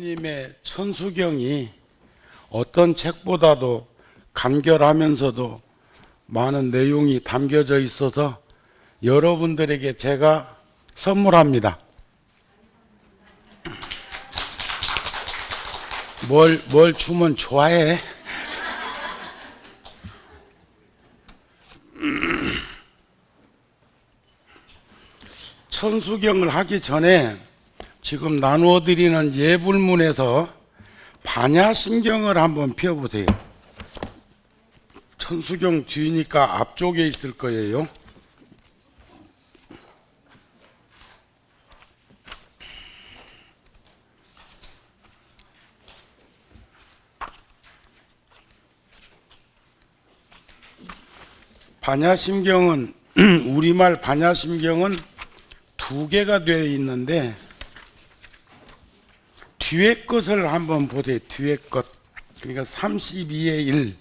부처님의 천수경이 어떤 책보다도 간결하면서도 많은 내용이 담겨져 있어서 여러분들에게 제가 선물합니다. 뭘 주면 좋아해? 천수경을 하기 전에 지금 나누어 드리는 예불문에서 반야심경을 한번 펴보세요. 천수경 뒤니까 앞쪽에 있을 거예요. 반야심경은 우리말 반야심경은 두 개가 되어 있는데 뒤에 것을 한번 보세요. 뒤에 것. 그러니까 32의 1.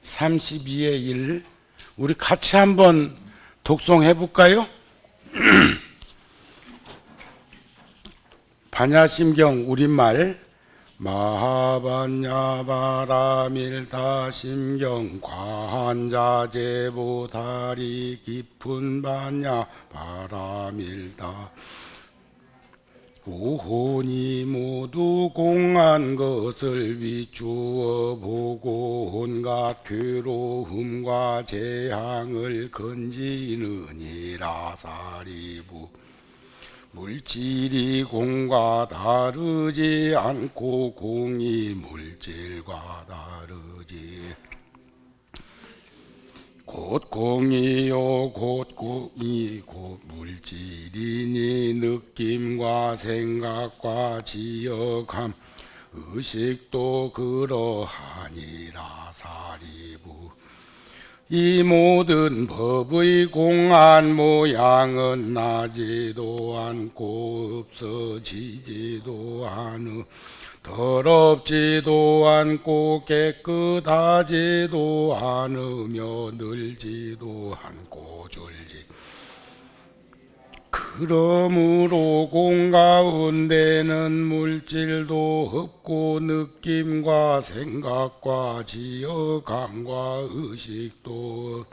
32의 1. 우리 같이 한번 독송해 볼까요? 반야심경 우리말 마하반야바라밀다심경 과한자제보살이 깊은 반야바라밀다 오혼이 모두 공한 것을 비추어 보고 온갖 괴로움과 재앙을 건지느니라. 사리부 물질이 공과 다르지 않고 공이 물질과 다르지. 곧 공이요 곧 공이 곧 물질이니 느낌과 생각과 지역함 의식도 그러하니라. 사리부 이 모든 법의 공한 모양은 나지도 않고 없어지지도 않으 더럽지도 않고 깨끗하지도 않으며 늘지도 않고 줄지. 그러므로 공 가운데는 물질도 없고 느낌과 생각과 지어감과 의식도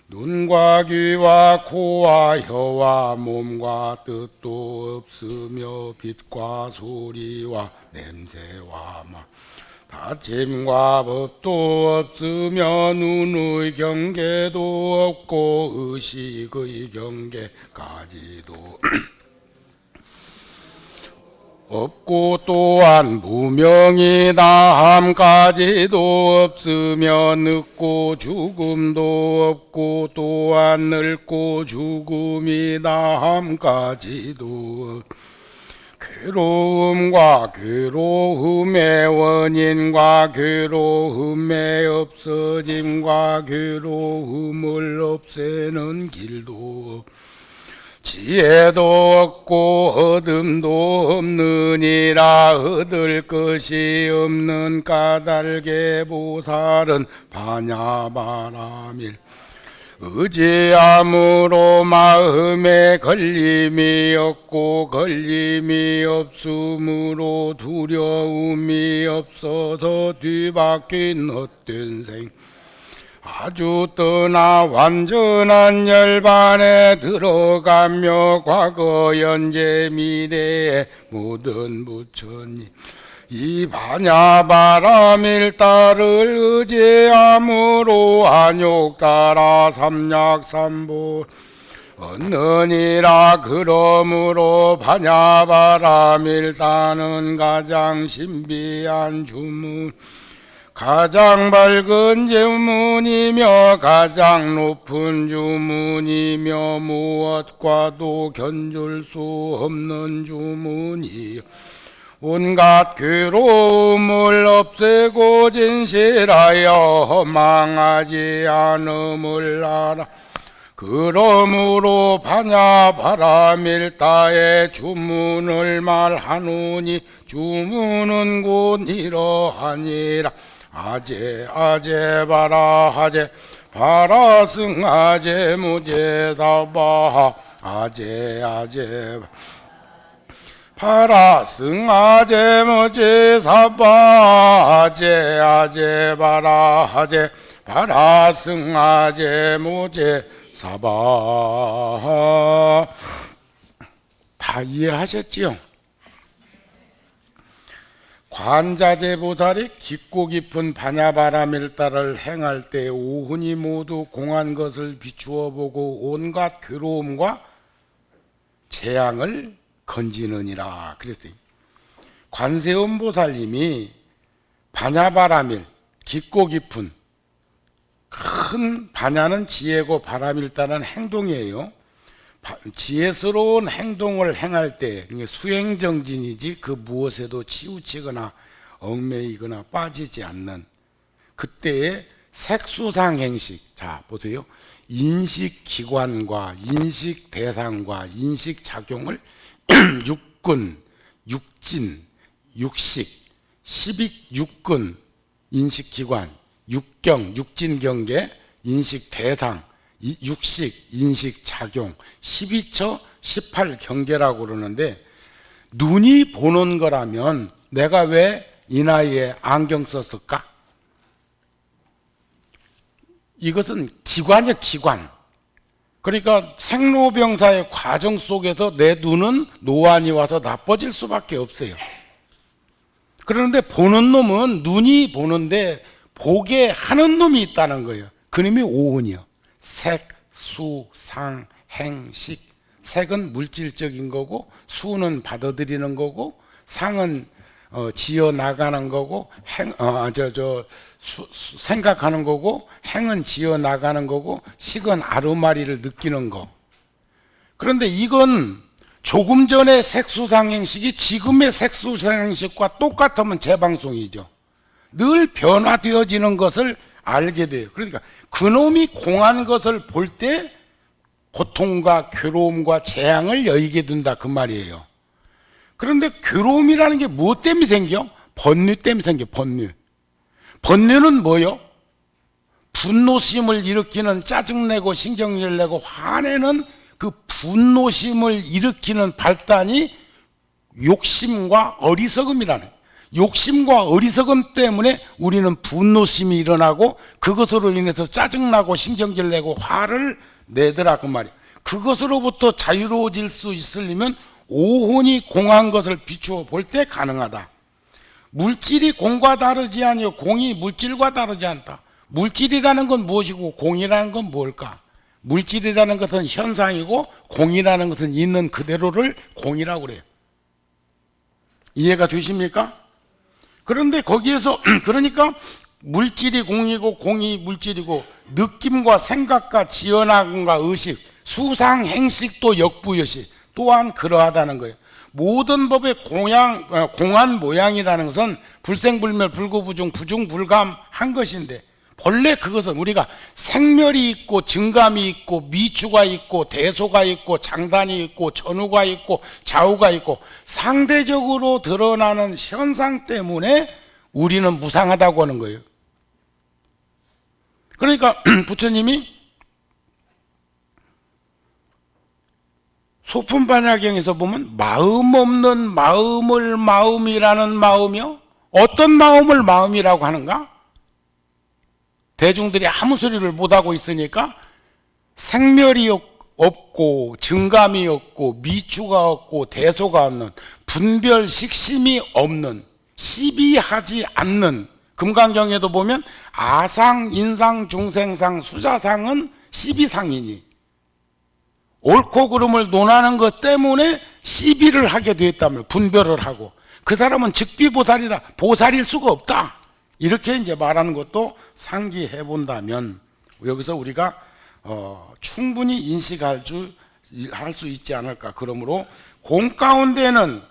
눈과 귀와 코와 혀와 몸과 뜻도 없으며 빛과 소리와 냄새와 맛 다짐과 법도 없으며 눈의 경계도 없고 의식의 경계까지도 없고 또한 무명이 다함까지도 없으며 늙고 죽음도 없고 또한 늙고 죽음이 다함까지도 괴로움과 괴로움의 원인과 괴로움의 없어짐과 괴로움을 없애는 길도 지혜도 없고 얻음도 없느니라. 얻을 것이 없는 까닭의 보살은 반야바라밀 의지함으로 마음에 걸림이 없고 걸림이 없으므로 두려움이 없어서 뒤바뀐 헛된 생 아주 떠나 완전한 열반에 들어가며 과거 현재 미래의 모든 부처님 이 반야바라밀다를 의지함으로 안욕따라 삼약삼보 얻느니라. 그러므로 반야바라밀다는 가장 신비한 주문 가장 밝은 주문이며 가장 높은 주문이며 무엇과도 견줄 수 없는 주문이요 온갖 괴로움을 없애고 진실하여 망하지 않음을 알아. 그러므로 반야바라밀다의 주문을 말하노니 주문은 곧 이러하니라. 아제 아제 바라 하제 바라승 아제 무제다바 아제 아제 파라승아제 무제 사바제 아제 바라제 파라승아제 무제 사바. 다 이해하셨지요? 관자재보살이 깊고 깊은 반야바라밀다를 행할 때 오훈이 모두 공한 것을 비추어 보고 온갖 괴로움과 재앙을 건지느니라 그랬더니, 관세음보살님이 반야바라밀, 깊고 깊은, 큰 반야는 지혜고 바라밀다는 행동이에요. 지혜스러운 행동을 행할 때 수행정진이지 그 무엇에도 치우치거나 얽매이거나 빠지지 않는 그때의 색수상행식. 자 보세요. 인식기관과 인식대상과 인식작용을 육근, 육진, 육식, 십익육근, 인식기관, 육경, 육진경계, 인식대상, 육식, 인식작용, 12처, 18경계라고 그러는데, 눈이 보는 거라면 내가 왜 이 나이에 안경 썼을까? 이것은 기관이야, 기관. 그러니까 생로병사의 과정 속에서 내 눈은 노안이 와서 나빠질 수밖에 없어요. 그런데 보는 놈은 눈이 보는데 보게 하는 놈이 있다는 거예요. 그 놈이 오은이요. 색, 수, 상, 행, 식. 색은 물질적인 거고, 수는 받아들이는 거고, 상은 지어 나가는 거고, 생각하는 거고, 행은 지어 나가는 거고, 식은 아르마리를 느끼는 거. 그런데 이건 조금 전의 색수상행식이 지금의 색수상행식과 똑같으면 재방송이죠. 늘 변화되어지는 것을 알게 돼요. 그러니까 그놈이 공한 것을 볼 때 고통과 괴로움과 재앙을 여의게 된다 그 말이에요. 그런데 괴로움이라는 게 무엇 때문에 생겨? 번뇌 때문에 생겨. 번뇌. 번뇌는 뭐요? 분노심을 일으키는, 짜증내고 신경질 내고 화내는 그 분노심을 일으키는 발단이 욕심과 어리석음이라는, 욕심과 어리석음 때문에 우리는 분노심이 일어나고 그것으로 인해서 짜증나고 신경질 내고 화를 내더라 그 말이에요. 그것으로부터 자유로워질 수 있으려면 오혼이 공한 것을 비추어 볼 때 가능하다. 물질이 공과 다르지 아니요 공이 물질과 다르지 않다. 물질이라는 건 무엇이고 공이라는 건 뭘까? 물질이라는 것은 현상이고 공이라는 것은 있는 그대로를 공이라고 그래요. 이해가 되십니까? 그런데 거기에서 그러니까 물질이 공이고 공이 물질이고 느낌과 생각과 지어나감과 의식, 수상 행식도 역부여식 또한 그러하다는 거예요. 모든 법의 공한 모양이라는 것은 불생불멸 불구부중 부중불감한 것인데, 본래 그것은 우리가 생멸이 있고 증감이 있고 미추가 있고 대소가 있고 장단이 있고 전후가 있고 좌우가 있고 상대적으로 드러나는 현상 때문에 우리는 무상하다고 하는 거예요. 그러니까 부처님이 소품반야경에서 보면 마음 없는 마음을 마음이라는 마음이요. 어떤 마음을 마음이라고 하는가? 대중들이 아무 소리를 못하고 있으니까 생멸이 없고 증감이 없고 미추가 없고 대소가 없는, 분별 식심이 없는, 시비하지 않는, 금강경에도 보면 아상, 인상, 중생상, 수자상은 시비상이니 옳고 그름을 논하는 것 때문에 시비를 하게 되었다면 분별을 하고, 그 사람은 즉비보살이다, 보살일 수가 없다, 이렇게 이제 말하는 것도 상기해 본다면 여기서 우리가 충분히 인식할 수 있지 않을까. 그러므로 공 가운데는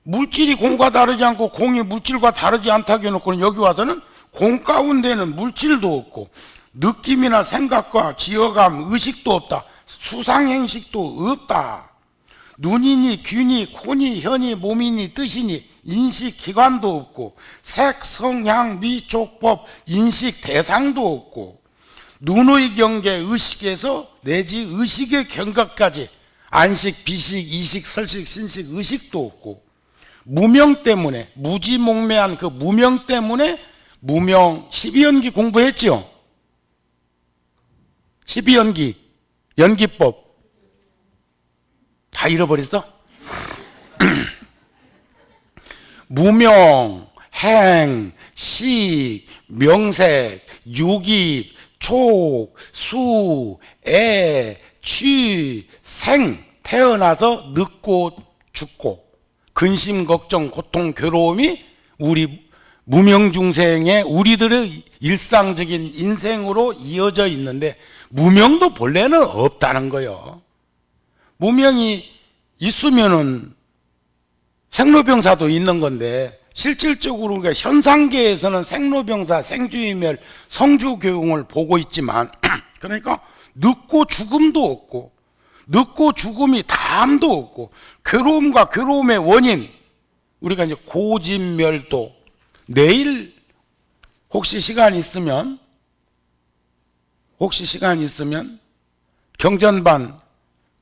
물질이 공과 다르지 않고 공이 물질과 다르지 않다고 해놓고는 여기 와서는 공 가운데는 물질도 없고 느낌이나 생각과 지어감, 의식도 없다. 수상행식도 없다. 눈이니 귀니 코니 혀니 몸이니 뜻이니 인식기관도 없고 색, 성향, 미, 촉법, 인식 대상도 없고 눈의 경계, 의식에서 내지 의식의 경각까지 안식, 비식, 이식, 설식, 신식, 의식도 없고 무명 때문에 무지몽매한 그 무명 때문에 무명 12연기 공부했죠. 12연기 연기법 다 잃어버렸어? 무명, 행, 식, 명색, 유기, 촉, 수, 애, 취, 생 태어나서 늙고 죽고 근심, 걱정, 고통, 괴로움이 우리 무명중생의 우리들의 일상적인 인생으로 이어져 있는데 무명도 본래는 없다는 거예요. 무명이 있으면은 생로병사도 있는 건데 실질적으로 우리가 현상계에서는 생로병사, 생주의멸, 성주교용을 보고 있지만 그러니까 늙고 죽음도 없고 늙고 죽음이 다함도 없고 괴로움과 괴로움의 원인 우리가 이제 고진멸도 내일 혹시 시간 있으면 경전반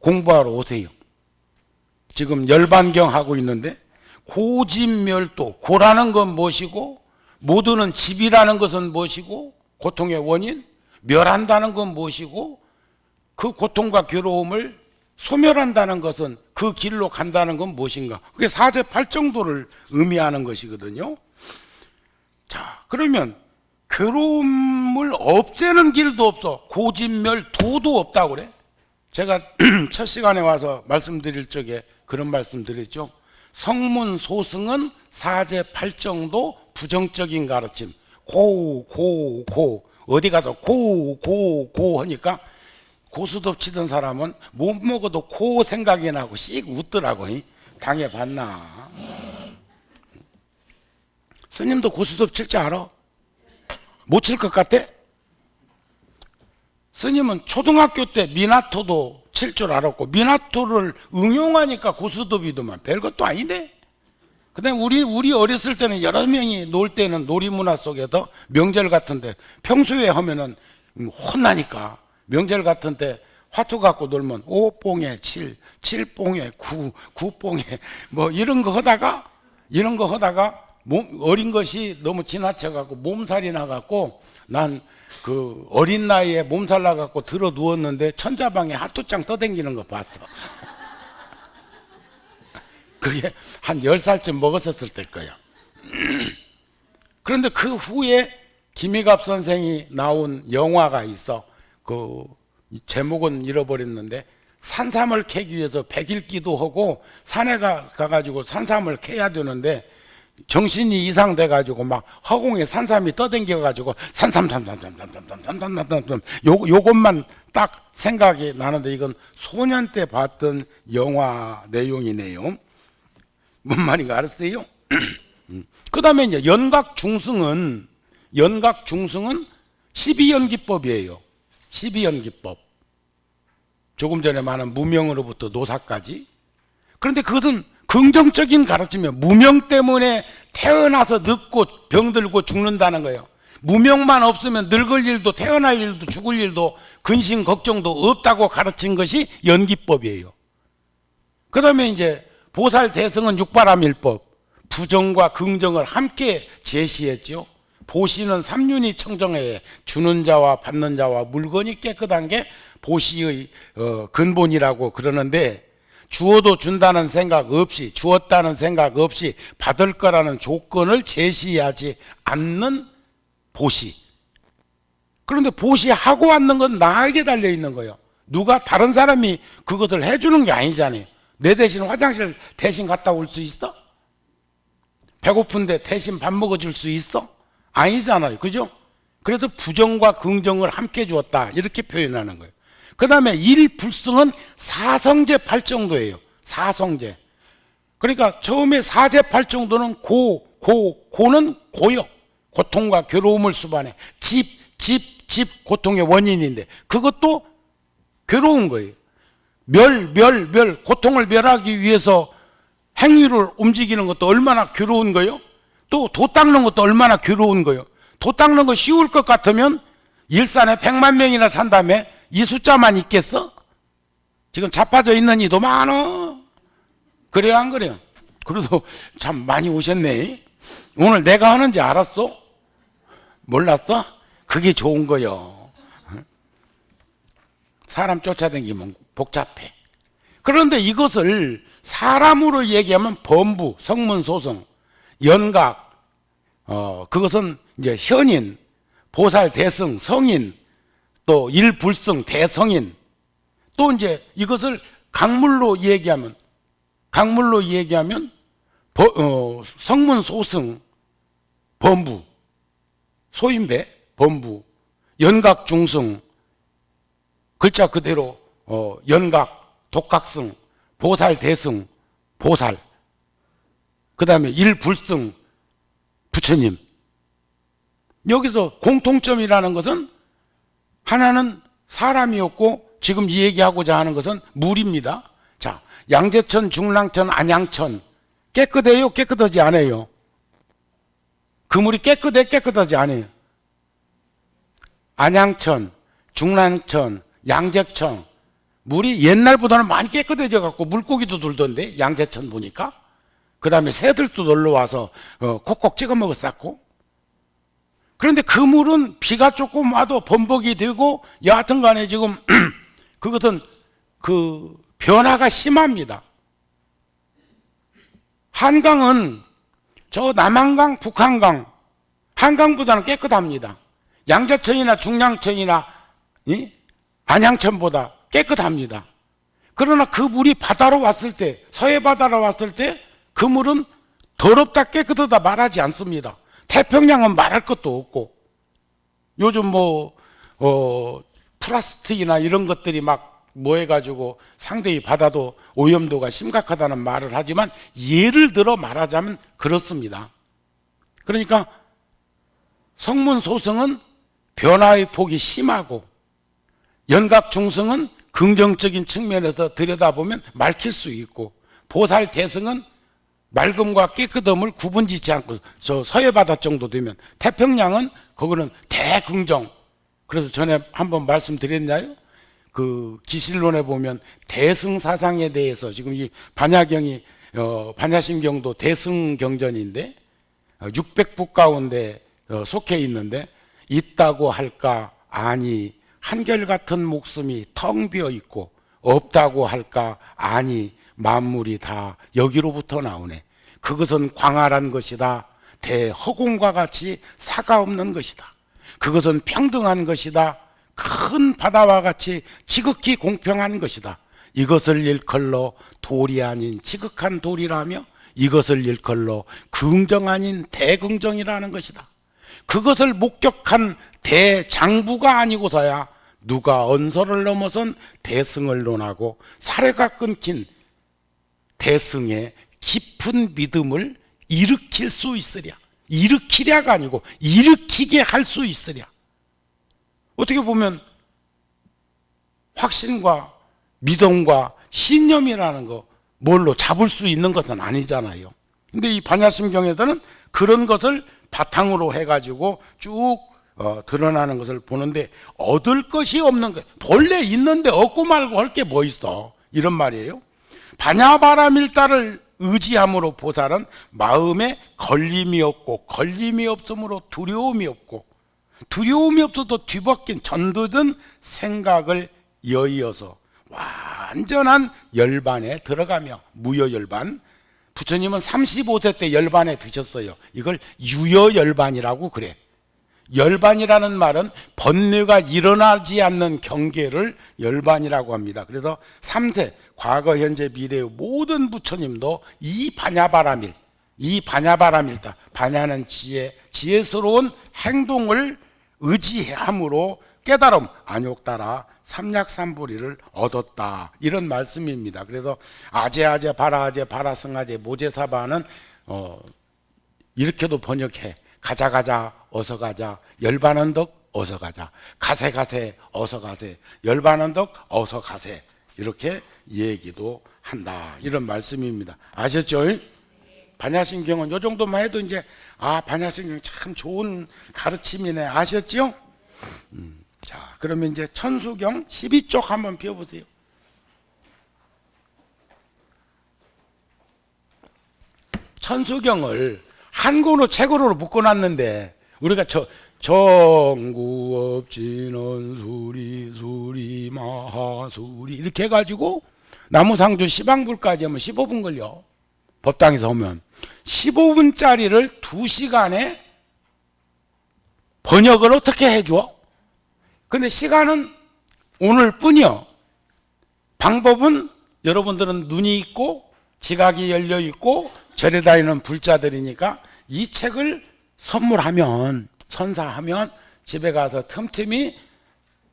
공부하러 오세요. 지금 열반경 하고 있는데 고진멸도 고라는 건 무엇이고 모두는 집이라는 것은 무엇이고 고통의 원인 멸한다는 건 무엇이고 그 고통과 괴로움을 소멸한다는 것은 그 길로 간다는 건 무엇인가 그게 사제팔정도를 의미하는 것이거든요. 자 그러면 괴로움을 없애는 길도 없어 고진멸 도도 없다고 그래. 제가 첫 시간에 와서 말씀드릴 적에 그런 말씀 드렸죠. 성문 소승은 사제팔정도 부정적인 가르침 고 어디 가서 고 하니까 고수톱 치던 사람은 못 먹어도 고 생각이 나고 씩 웃더라고. 당해봤나? 스님도 고수톱 칠 줄 알아? 못 칠 것 같아? 스님은 초등학교 때 미나토도 칠 줄 알았고 미나토를 응용하니까 고수톱이더만 별것도 아닌데. 그다음에 우리 어렸을 때는 여러 명이 놀 때는 놀이문화 속에서 명절 같은데 평소에 하면은 혼나니까 명절 같은데 화투 갖고 놀면 5뽕에 7, 7뽕에 9, 9뽕에 뭐 이런 거 하다가 어린 것이 너무 지나쳐갖고 몸살이 나갖고 난 그 어린 나이에 몸살 나갖고 들어 누웠는데 천자방에 핫도장 떠댕기는 거 봤어. 그게 한 10살쯤 먹었었을 때 거야. 그런데 그 후에 김희갑 선생이 나온 영화가 있어. 그 제목은 잃어버렸는데 산삼을 캐기 위해서 100일 기도하고 산에 가가지고 산삼을 캐야 되는데 정신이 이상돼가지고 막 허공에 산삼이 떠댕겨가지고 산삼 요것만 딱 생각이 나는데 이건 소년 때 봤던 영화 내용이네요. 뭔 말인가 알았어요? 그 다음에 이제 연각중승은 12연기법이에요. 12연기법. 조금 전에 말한 무명으로부터 노사까지. 그런데 그것은 긍정적인 가르침이에요. 무명 때문에 태어나서 늙고 병들고 죽는다는 거예요. 무명만 없으면 늙을 일도 태어날 일도 죽을 일도 근심 걱정도 없다고 가르친 것이 연기법이에요. 그 다음에 이제 보살 대승은 육바람일법. 부정과 긍정을 함께 제시했죠. 보시는 삼륜이 청정해 주는 자와 받는 자와 물건이 깨끗한 게 보시의 근본이라고 그러는데 주어도 준다는 생각 없이 주었다는 생각 없이 받을 거라는 조건을 제시하지 않는 보시. 그런데 보시하고 왔는 건 나에게 달려 있는 거예요. 누가 다른 사람이 그것을 해주는 게 아니잖아요. 내 대신 화장실 대신 갔다 올 수 있어? 배고픈데 대신 밥 먹어줄 수 있어? 아니잖아요. 그죠? 그래도 부정과 긍정을 함께 주었다 이렇게 표현하는 거예요. 그 다음에 일불승은 사성제 팔정도예요. 사성제. 그러니까 처음에 사제팔정도는 고는 고요. 고통과 괴로움을 수반해. 집 고통의 원인인데 그것도 괴로운 거예요. 고통을 멸하기 위해서 행위를 움직이는 것도 얼마나 괴로운 거예요? 또 도 닦는 것도 얼마나 괴로운 거예요? 도 닦는 거 쉬울 것 같으면 일산에 100만 명이나 산다며 이 숫자만 있겠어? 지금 자빠져 있는 이도 많어. 그래요, 안 그래요? 그래도 참 많이 오셨네. 오늘 내가 하는지 알았어? 몰랐어? 그게 좋은 거요. 사람 쫓아다니면 복잡해. 그런데 이것을 사람으로 얘기하면 범부, 성문, 소성, 연각, 그것은 이제 현인, 보살, 대승, 성인, 또 일불승, 대성인, 또 이제 이것을 강물로 얘기하면 성문, 소승, 범부, 소인배, 범부, 연각, 중승, 글자 그대로 연각, 독각승, 보살, 대승, 보살, 그 다음에 일불승, 부처님. 여기서 공통점이라는 것은 하나는 사람이었고 지금 얘기하고자 하는 것은 물입니다. 자, 양재천, 중랑천, 안양천 깨끗해요? 깨끗하지 않아요? 그 물이 깨끗하지 않아요? 안양천, 중랑천, 양재천 물이 옛날보다는 많이 깨끗해져 갖고 물고기도 돌던데, 양재천 보니까. 그 다음에 새들도 놀러와서 콕콕 찍어 먹었었고. 그런데 그 물은 비가 조금 와도 범벅이 되고 여하튼 간에 지금 그것은 그 변화가 심합니다. 한강은 저 남한강, 북한강, 한강보다는 깨끗합니다. 양재천이나 중량천이나 안양천보다 깨끗합니다. 그러나 그 물이 바다로 왔을 때, 서해 바다로 왔을 때 그 물은 더럽다 깨끗하다 말하지 않습니다. 태평양은 말할 것도 없고, 요즘 플라스틱이나 이런 것들이 막 모여가지고 상대히 바다도 오염도가 심각하다는 말을 하지만 예를 들어 말하자면 그렇습니다. 그러니까 성문, 소승은 변화의 폭이 심하고, 연각, 중승은 긍정적인 측면에서 들여다보면 맑힐 수 있고, 보살, 대승은 맑음과 깨끗함을 구분짓지 않고 저 서해 바다 정도 되면, 태평양은 그거는 대긍정. 그래서 전에 한번 말씀드렸나요? 그 기실론에 보면 대승 사상에 대해서, 지금 이 반야경이 반야심경도 대승경전인데 600부 가운데 속해 있는데, 있다고 할까 아니 한결같은 목숨이 텅 비어 있고, 없다고 할까 아니 만물이 다 여기로부터 나오네. 그것은 광활한 것이다. 대허공과 같이 사가 없는 것이다. 그것은 평등한 것이다. 큰 바다와 같이 지극히 공평한 것이다. 이것을 일컬로 돌이 아닌 지극한 돌이라며, 이것을 일컬로 긍정 아닌 대긍정이라는 것이다. 그것을 목격한 대장부가 아니고서야 누가 언서를 넘어선 대승을 논하고 사례가 끊긴 대승의 깊은 믿음을 일으킬 수 있으랴. 일으키랴가 아니고 일으키게 할 수 있으랴. 어떻게 보면 확신과 믿음과 신념이라는 거 뭘로 잡을 수 있는 것은 아니잖아요. 근데 이 반야심경에서는 그런 것을 바탕으로 해가지고 쭉 드러나는 것을 보는데, 얻을 것이 없는 것, 본래 있는데 얻고 말고 할 게 뭐 있어, 이런 말이에요. 반야바라밀다를 의지함으로 보살은 마음에 걸림이 없고, 걸림이 없으므로 두려움이 없고, 두려움이 없어도 뒤바뀐 전도든 생각을 여의어서 완전한 열반에 들어가며, 무여열반. 부처님은 35세 때 열반에 드셨어요. 이걸 유여열반이라고 그래. 열반이라는 말은 번뇌가 일어나지 않는 경계를 열반이라고 합니다. 그래서 3세, 과거, 현재, 미래의 모든 부처님도 이 반야바라밀, 이 반야바라밀다, 반야는 지혜, 지혜스러운 행동을 의지함으로 깨달음, 안욕따라 삼약삼보리를 얻었다, 이런 말씀입니다. 그래서 아제아제, 바라아제, 바라승아제, 모제사바는 이렇게도 번역해. 가자 가자 어서 가자, 열반언덕 어서 가자, 가세 가세 어서 가세, 열반언덕 어서 가세, 이렇게 얘기도 한다, 이런 말씀입니다. 아셨죠? 반야심경은 이 정도만 해도 이제 반야심경 참 좋은 가르침이네, 아셨죠? 자, 그러면 이제 천수경 12쪽 한번 펴보세요. 천수경을 한권으로 책으로 묶어놨는데 우리가 정구업지는 수리 마하수리 이렇게 해가지고 나무상주 시방불까지 하면 15분 걸려. 법당에서 오면 15분짜리를 2시간에 번역을 어떻게 해줘? 근데 시간은 오늘 뿐이요. 방법은 여러분들은 눈이 있고 지각이 열려 있고 절에 다니는 불자들이니까 이 책을 선물하면, 선사하면 집에 가서 틈틈이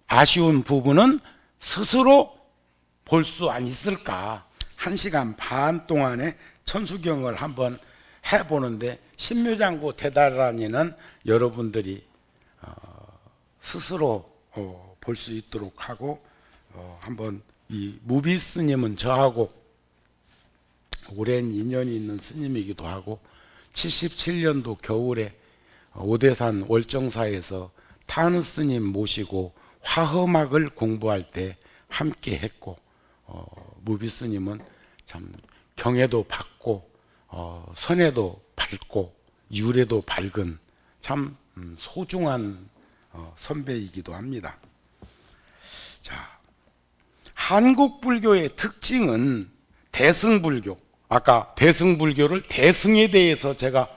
아쉬운 부분은 스스로 볼 수 안 있을까. 1시간 반 동안에 천수경을 한번 해보는데 신묘장구 대다라니는 여러분들이 스스로 볼 수 있도록 하고, 한번 이 무비 스님은 저하고 오랜 인연이 있는 스님이기도 하고 77년도 겨울에 오대산 월정사에서 타느 스님 모시고 화엄학을 공부할 때 함께 했고, 무비 스님은 참 경애도 받고 선애도 밝고 유래도 밝은 참 소중한 선배이기도 합니다. 자, 한국 불교의 특징은 대승불교. 아까 대승불교를 대승에 대해서 제가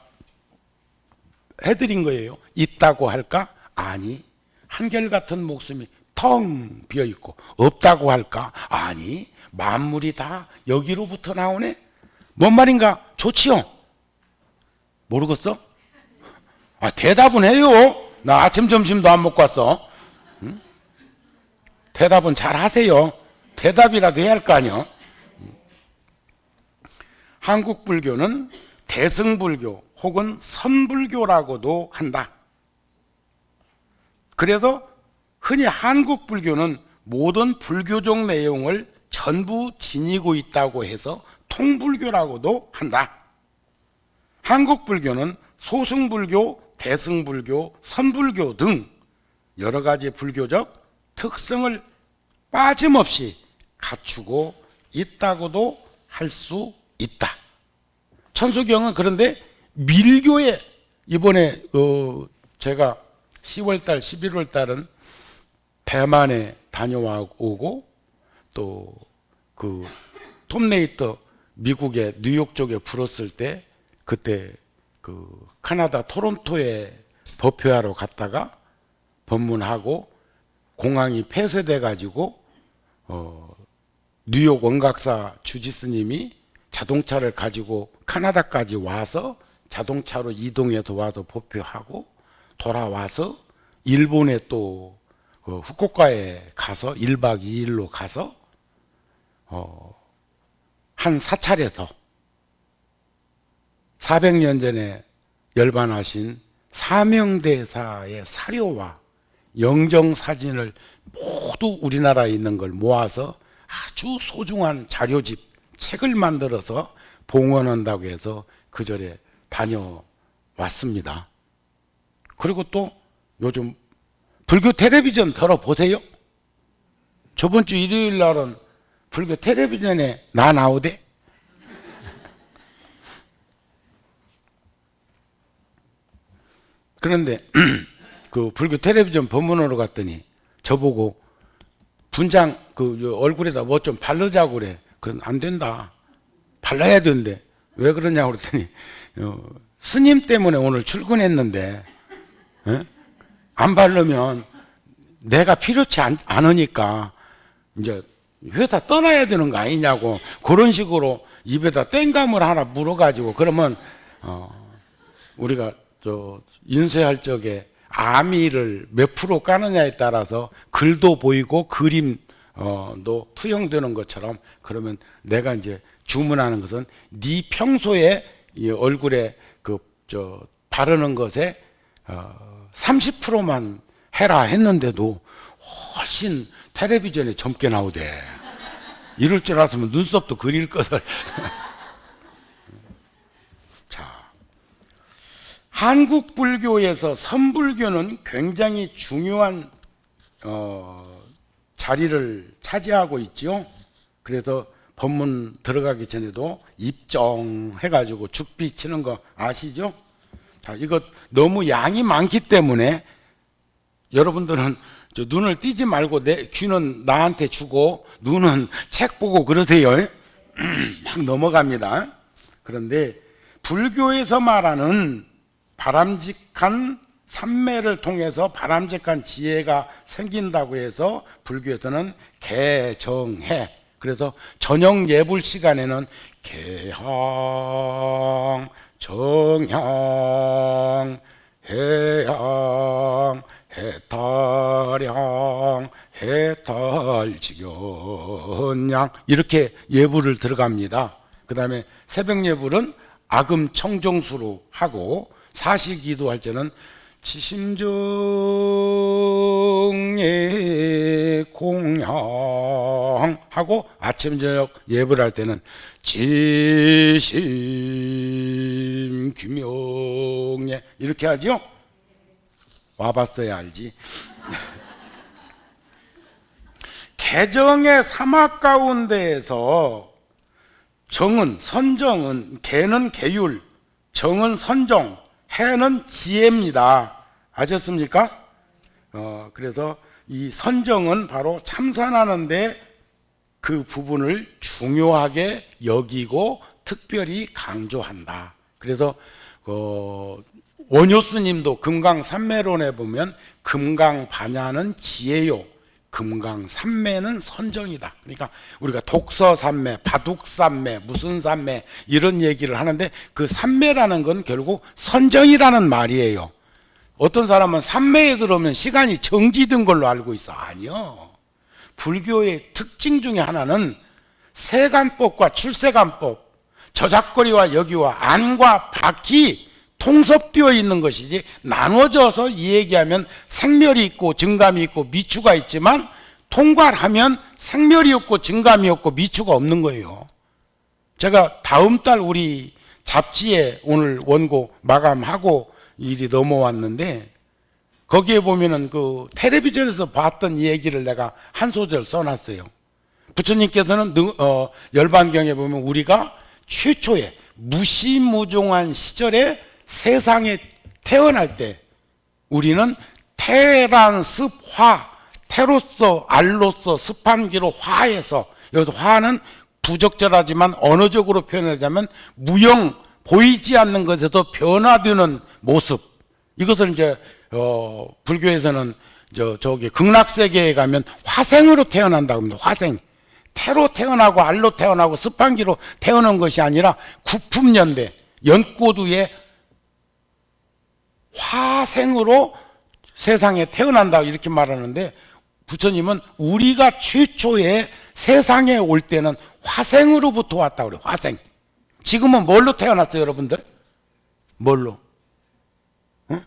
해드린 거예요. 있다고 할까? 아니. 한결같은 목숨이 텅 비어있고 없다고 할까? 아니. 만물이 다 여기로부터 나오네? 뭔 말인가? 좋지요? 모르겠어? 대답은 해요. 나 아침 점심도 안 먹고 왔어. 응? 대답은 잘 하세요. 대답이라도 해야 할 거 아니요. 한국 불교는 대승불교 혹은 선불교라고도 한다. 그래서 흔히 한국 불교는 모든 불교적 내용을 전부 지니고 있다고 해서 통불교라고도 한다. 한국 불교는 소승불교, 대승불교, 선불교 등 여러 가지 불교적 특성을 빠짐없이 갖추고 있다고도 할 수 있다. 천수경은 그런데 밀교에 이번에 제가 10월달, 11월달은 대만에 다녀오고 또 그 톰레이터 미국의 뉴욕 쪽에 불었을 때 그때 그 카나다 토론토에 법회하러 갔다가 법문하고 공항이 폐쇄돼 가지고 뉴욕 원각사 주지스님이 자동차를 가지고 카나다까지 와서 자동차로 이동해서 와서 법회하고 돌아와서 일본에 또 후쿠오카에 가서 1박 2일로 가서 한 사찰에서 400년 전에 열반하신 사명대사의 사료와 영정사진을 모두 우리나라에 있는 걸 모아서 아주 소중한 자료집, 책을 만들어서 봉헌한다고 해서 그 절에 다녀왔습니다. 그리고 또 요즘 불교 텔레비전 들어보세요. 저번 주 일요일 날은 불교 텔레비전에 나 나오대. 그런데 그 불교 텔레비전 법문으로 갔더니 저보고 분장 그 얼굴에다 뭐 좀 바르자고 그래. 그건 안 된다. 발라야 되는데 왜 그러냐고 그랬더니 스님 때문에 오늘 출근했는데 안 바르면 내가 필요치 않으니까 이제 회사 떠나야 되는 거 아니냐고 그런 식으로 입에다 땡감을 하나 물어가지고 그러면 우리가 인쇄할 적에 아미를 몇 프로 까느냐에 따라서 글도 보이고 그림도 투영되는 것처럼 그러면 내가 이제 주문하는 것은 네 평소에 이 얼굴에 바르는 것에 30%만 해라 했는데도 훨씬 텔레비전에 젊게 나오대. 이럴 줄 알았으면 눈썹도 그릴 것을. 자, 한국 불교에서 선불교는 굉장히 중요한 자리를 차지하고 있죠. 그래서 법문 들어가기 전에도 입정해가지고 죽비 치는 거 아시죠? 자, 이거 너무 양이 많기 때문에 여러분들은 저 눈을 띄지 말고 귀는 나한테 주고 눈은 책 보고 그러세요. 막 넘어갑니다. 그런데 불교에서 말하는 바람직한 삼매를 통해서 바람직한 지혜가 생긴다고 해서 불교에서는 개정해. 그래서 저녁 예불 시간에는 개향, 정향, 해향, 해탈향, 해탈지견양 이렇게 예불을 들어갑니다. 그 다음에 새벽 예불은 아금 청정수로 하고 사시기도 할 때는 지심정예 공향 하고 아침 저녁 예불할 때는 지심 규명예 이렇게 하죠. 와봤어야 알지. 개정의 사막 가운데에서 정은 선정은 개는 계율, 정은 선정, 해는 지혜입니다. 아셨습니까? 그래서 이 선정은 바로 참선하는데 그 부분을 중요하게 여기고 특별히 강조한다. 그래서 원효 스님도 금강삼매론에 보면 금강반야는 지혜요, 금강삼매는 선정이다. 그러니까 우리가 독서삼매, 바둑삼매, 무슨 삼매 이런 얘기를 하는데 그 삼매라는 건 결국 선정이라는 말이에요. 어떤 사람은 삼매에 들어오면 시간이 정지된 걸로 알고 있어. 아니요. 불교의 특징 중에 하나는 세간법과 출세간법, 저작거리와 여기와 안과 밖이 통섭되어 있는 것이지 나눠져서 이 얘기하면 생멸이 있고 증감이 있고 미추가 있지만 통괄하면 생멸이 없고 증감이 없고 미추가 없는 거예요. 제가 다음 달 우리 잡지에 오늘 원고 마감하고 일이 넘어왔는데 거기에 보면은 그 텔레비전에서 봤던 얘기를 내가 한 소절 써놨어요. 부처님께서는 열반경에 보면 우리가 최초의 무시무종한 시절에 세상에 태어날 때 우리는 태란 습화, 태로서 알로서 습한기로 화해서, 여기서 화는 부적절하지만 언어적으로 표현하자면 무형, 보이지 않는 것에서 변화되는 모습. 이것을 이제 불교에서는 저기 극락세계에 가면 화생으로 태어난다고 합니다. 화생. 태로 태어나고 알로 태어나고 습한기로 태어난 것이 아니라 구품연대 연꽃우에 화생으로 세상에 태어난다 이렇게 말하는데 부처님은 우리가 최초에 세상에 올 때는 화생으로부터 왔다고 그래요. 화생. 지금은 뭘로 태어났어요, 여러분들? 뭘로? 응?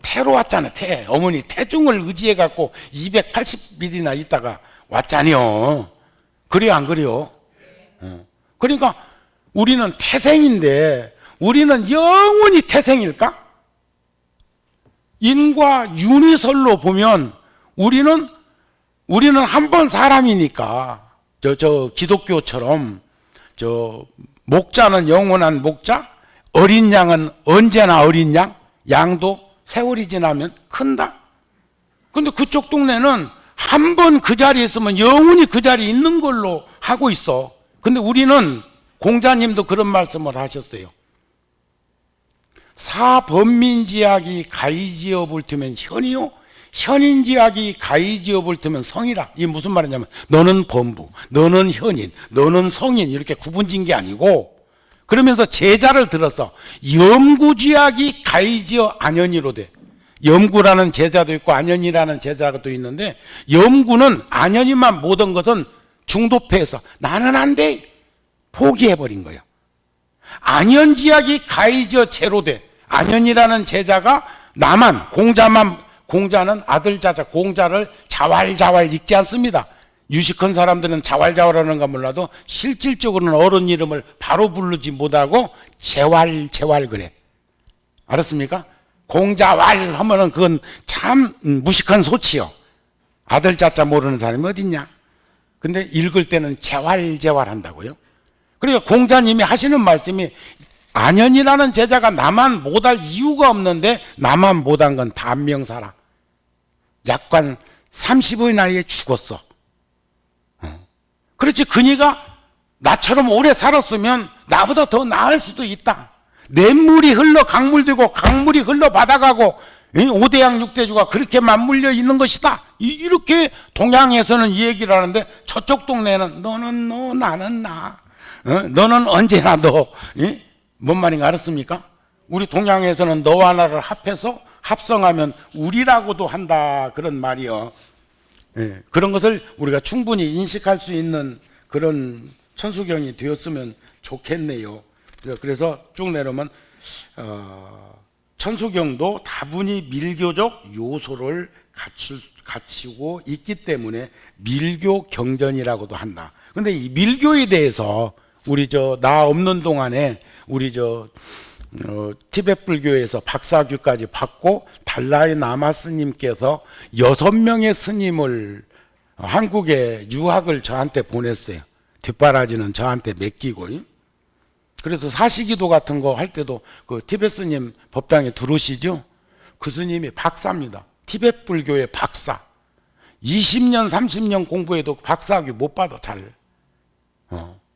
태로 왔잖아요. 태. 어머니 태중을 의지해 갖고 280일이나 있다가 왔잖아요. 그래요, 안 그래요? 그러니까 우리는 태생인데 우리는 영원히 태생일까? 인과 윤회설로 보면 우리는 한 번 사람이니까 저 기독교처럼 저 목자는 영원한 목자, 어린 양은 언제나 어린 양, 양도 세월이 지나면 큰다. 근데 그쪽 동네는 한 번 그 자리에 있으면 영원히 그 자리에 있는 걸로 하고 있어. 근데 우리는 공자님도 그런 말씀을 하셨어요. 사번민지약이 가이지어 불투면 현이요, 현인지약이 가이지어 불투면 성이라. 이게 무슨 말이냐면 너는 범부, 너는 현인, 너는 성인 이렇게 구분진 게 아니고, 그러면서 제자를 들어서 염구지약이 가이지어 안현이로 돼. 염구라는 제자도 있고 안현이라는 제자가 또 있는데, 염구는 안현이만 모든 것은 중도패해서 나는 안 돼 포기해버린 거예요. 안현지약이 가이지어 제로 돼. 안현이라는 제자가 나만, 공자는 아들 자자 공자를 자왈자왈 읽지 않습니다. 유식한 사람들은 자왈자왈하는가 몰라도 실질적으로는 어른 이름을 바로 부르지 못하고 제왈 그래. 알았습니까? 공자왈 하면은 그건 참 무식한 소치요. 아들 자자 모르는 사람이 어딨냐? 근데 읽을 때는 재활한다고요. 그러니까 공자님이 하시는 말씀이 안현이라는 제자가 나만 못할 이유가 없는데 나만 못한 건 단명사라. 약관 30의 나이에 죽었어. 그렇지, 그니가 나처럼 오래 살았으면 나보다 더 나을 수도 있다. 냇물이 흘러 강물되고 강물이 흘러 바다가고 오대양 육대주가 그렇게 맞물려 있는 것이다. 이렇게 동양에서는 이 얘기를 하는데 저쪽 동네는 너는 너 나는 나, 너는 언제나 너. 뭔 말인가 알았습니까? 우리 동양에서는 너와 나를 합해서 합성하면 우리라고도 한다, 그런 말이요. 그런 것을 우리가 충분히 인식할 수 있는 그런 천수경이 되었으면 좋겠네요. 그래서 쭉 내려오면 천수경도 다분히 밀교적 요소를 갖추고 있기 때문에 밀교 경전이라고도 한다. 근데 이 밀교에 대해서 우리 나 없는 동안에 우리 티베트 불교에서 박사학위까지 받고 달라이 라마 스님께서 6명의 스님을 한국에 유학을 저한테 보냈어요. 뒷바라지는 저한테 맡기고. 그래서 사시기도 같은 거 할 때도 그 티베트 스님 법당에 들어오시죠? 그 스님이 박사입니다. 티베트 불교의 박사. 20년 30년 공부해도 박사학위 못 받아 잘.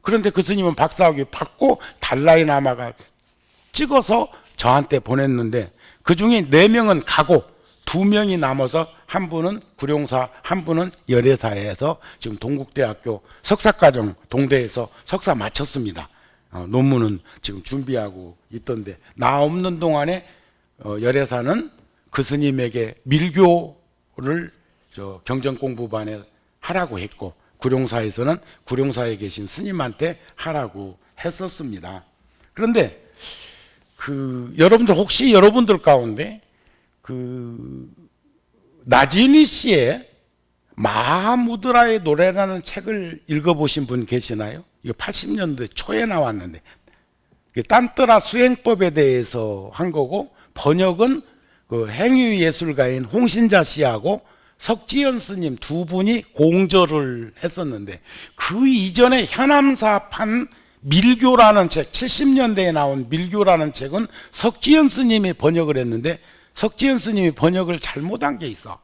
그런데 그 스님은 박사학위 받고 달라이 라마가 찍어서 저한테 보냈는데 그 중에 4명은 가고 2명이 남아서 한 분은 구룡사, 한 분은 열애사에서 지금 동국대학교 석사과정 동대에서 석사 마쳤습니다. 논문은 지금 준비하고 있던데, 나 없는 동안에 열애사는 그 스님에게 밀교를 경전 공부반에 하라고 했고, 구룡사에서는 구룡사에 계신 스님한테 하라고 했었습니다. 그런데 여러분들 혹시 여러분들 가운데 나진희 씨의 마하무드라의 노래라는 책을 읽어보신 분 계시나요? 이거 80년대 초에 나왔는데 딴뜨라 수행법에 대해서 한 거고, 번역은 행위예술가인 홍신자 씨하고 석지연 스님 2분이 공저를 했었는데, 그 이전에 현암사판 밀교라는 책, 70년대에 나온 밀교라는 책은 석지연 스님이 번역을 했는데 석지연 스님이 번역을 잘못한 게 있어.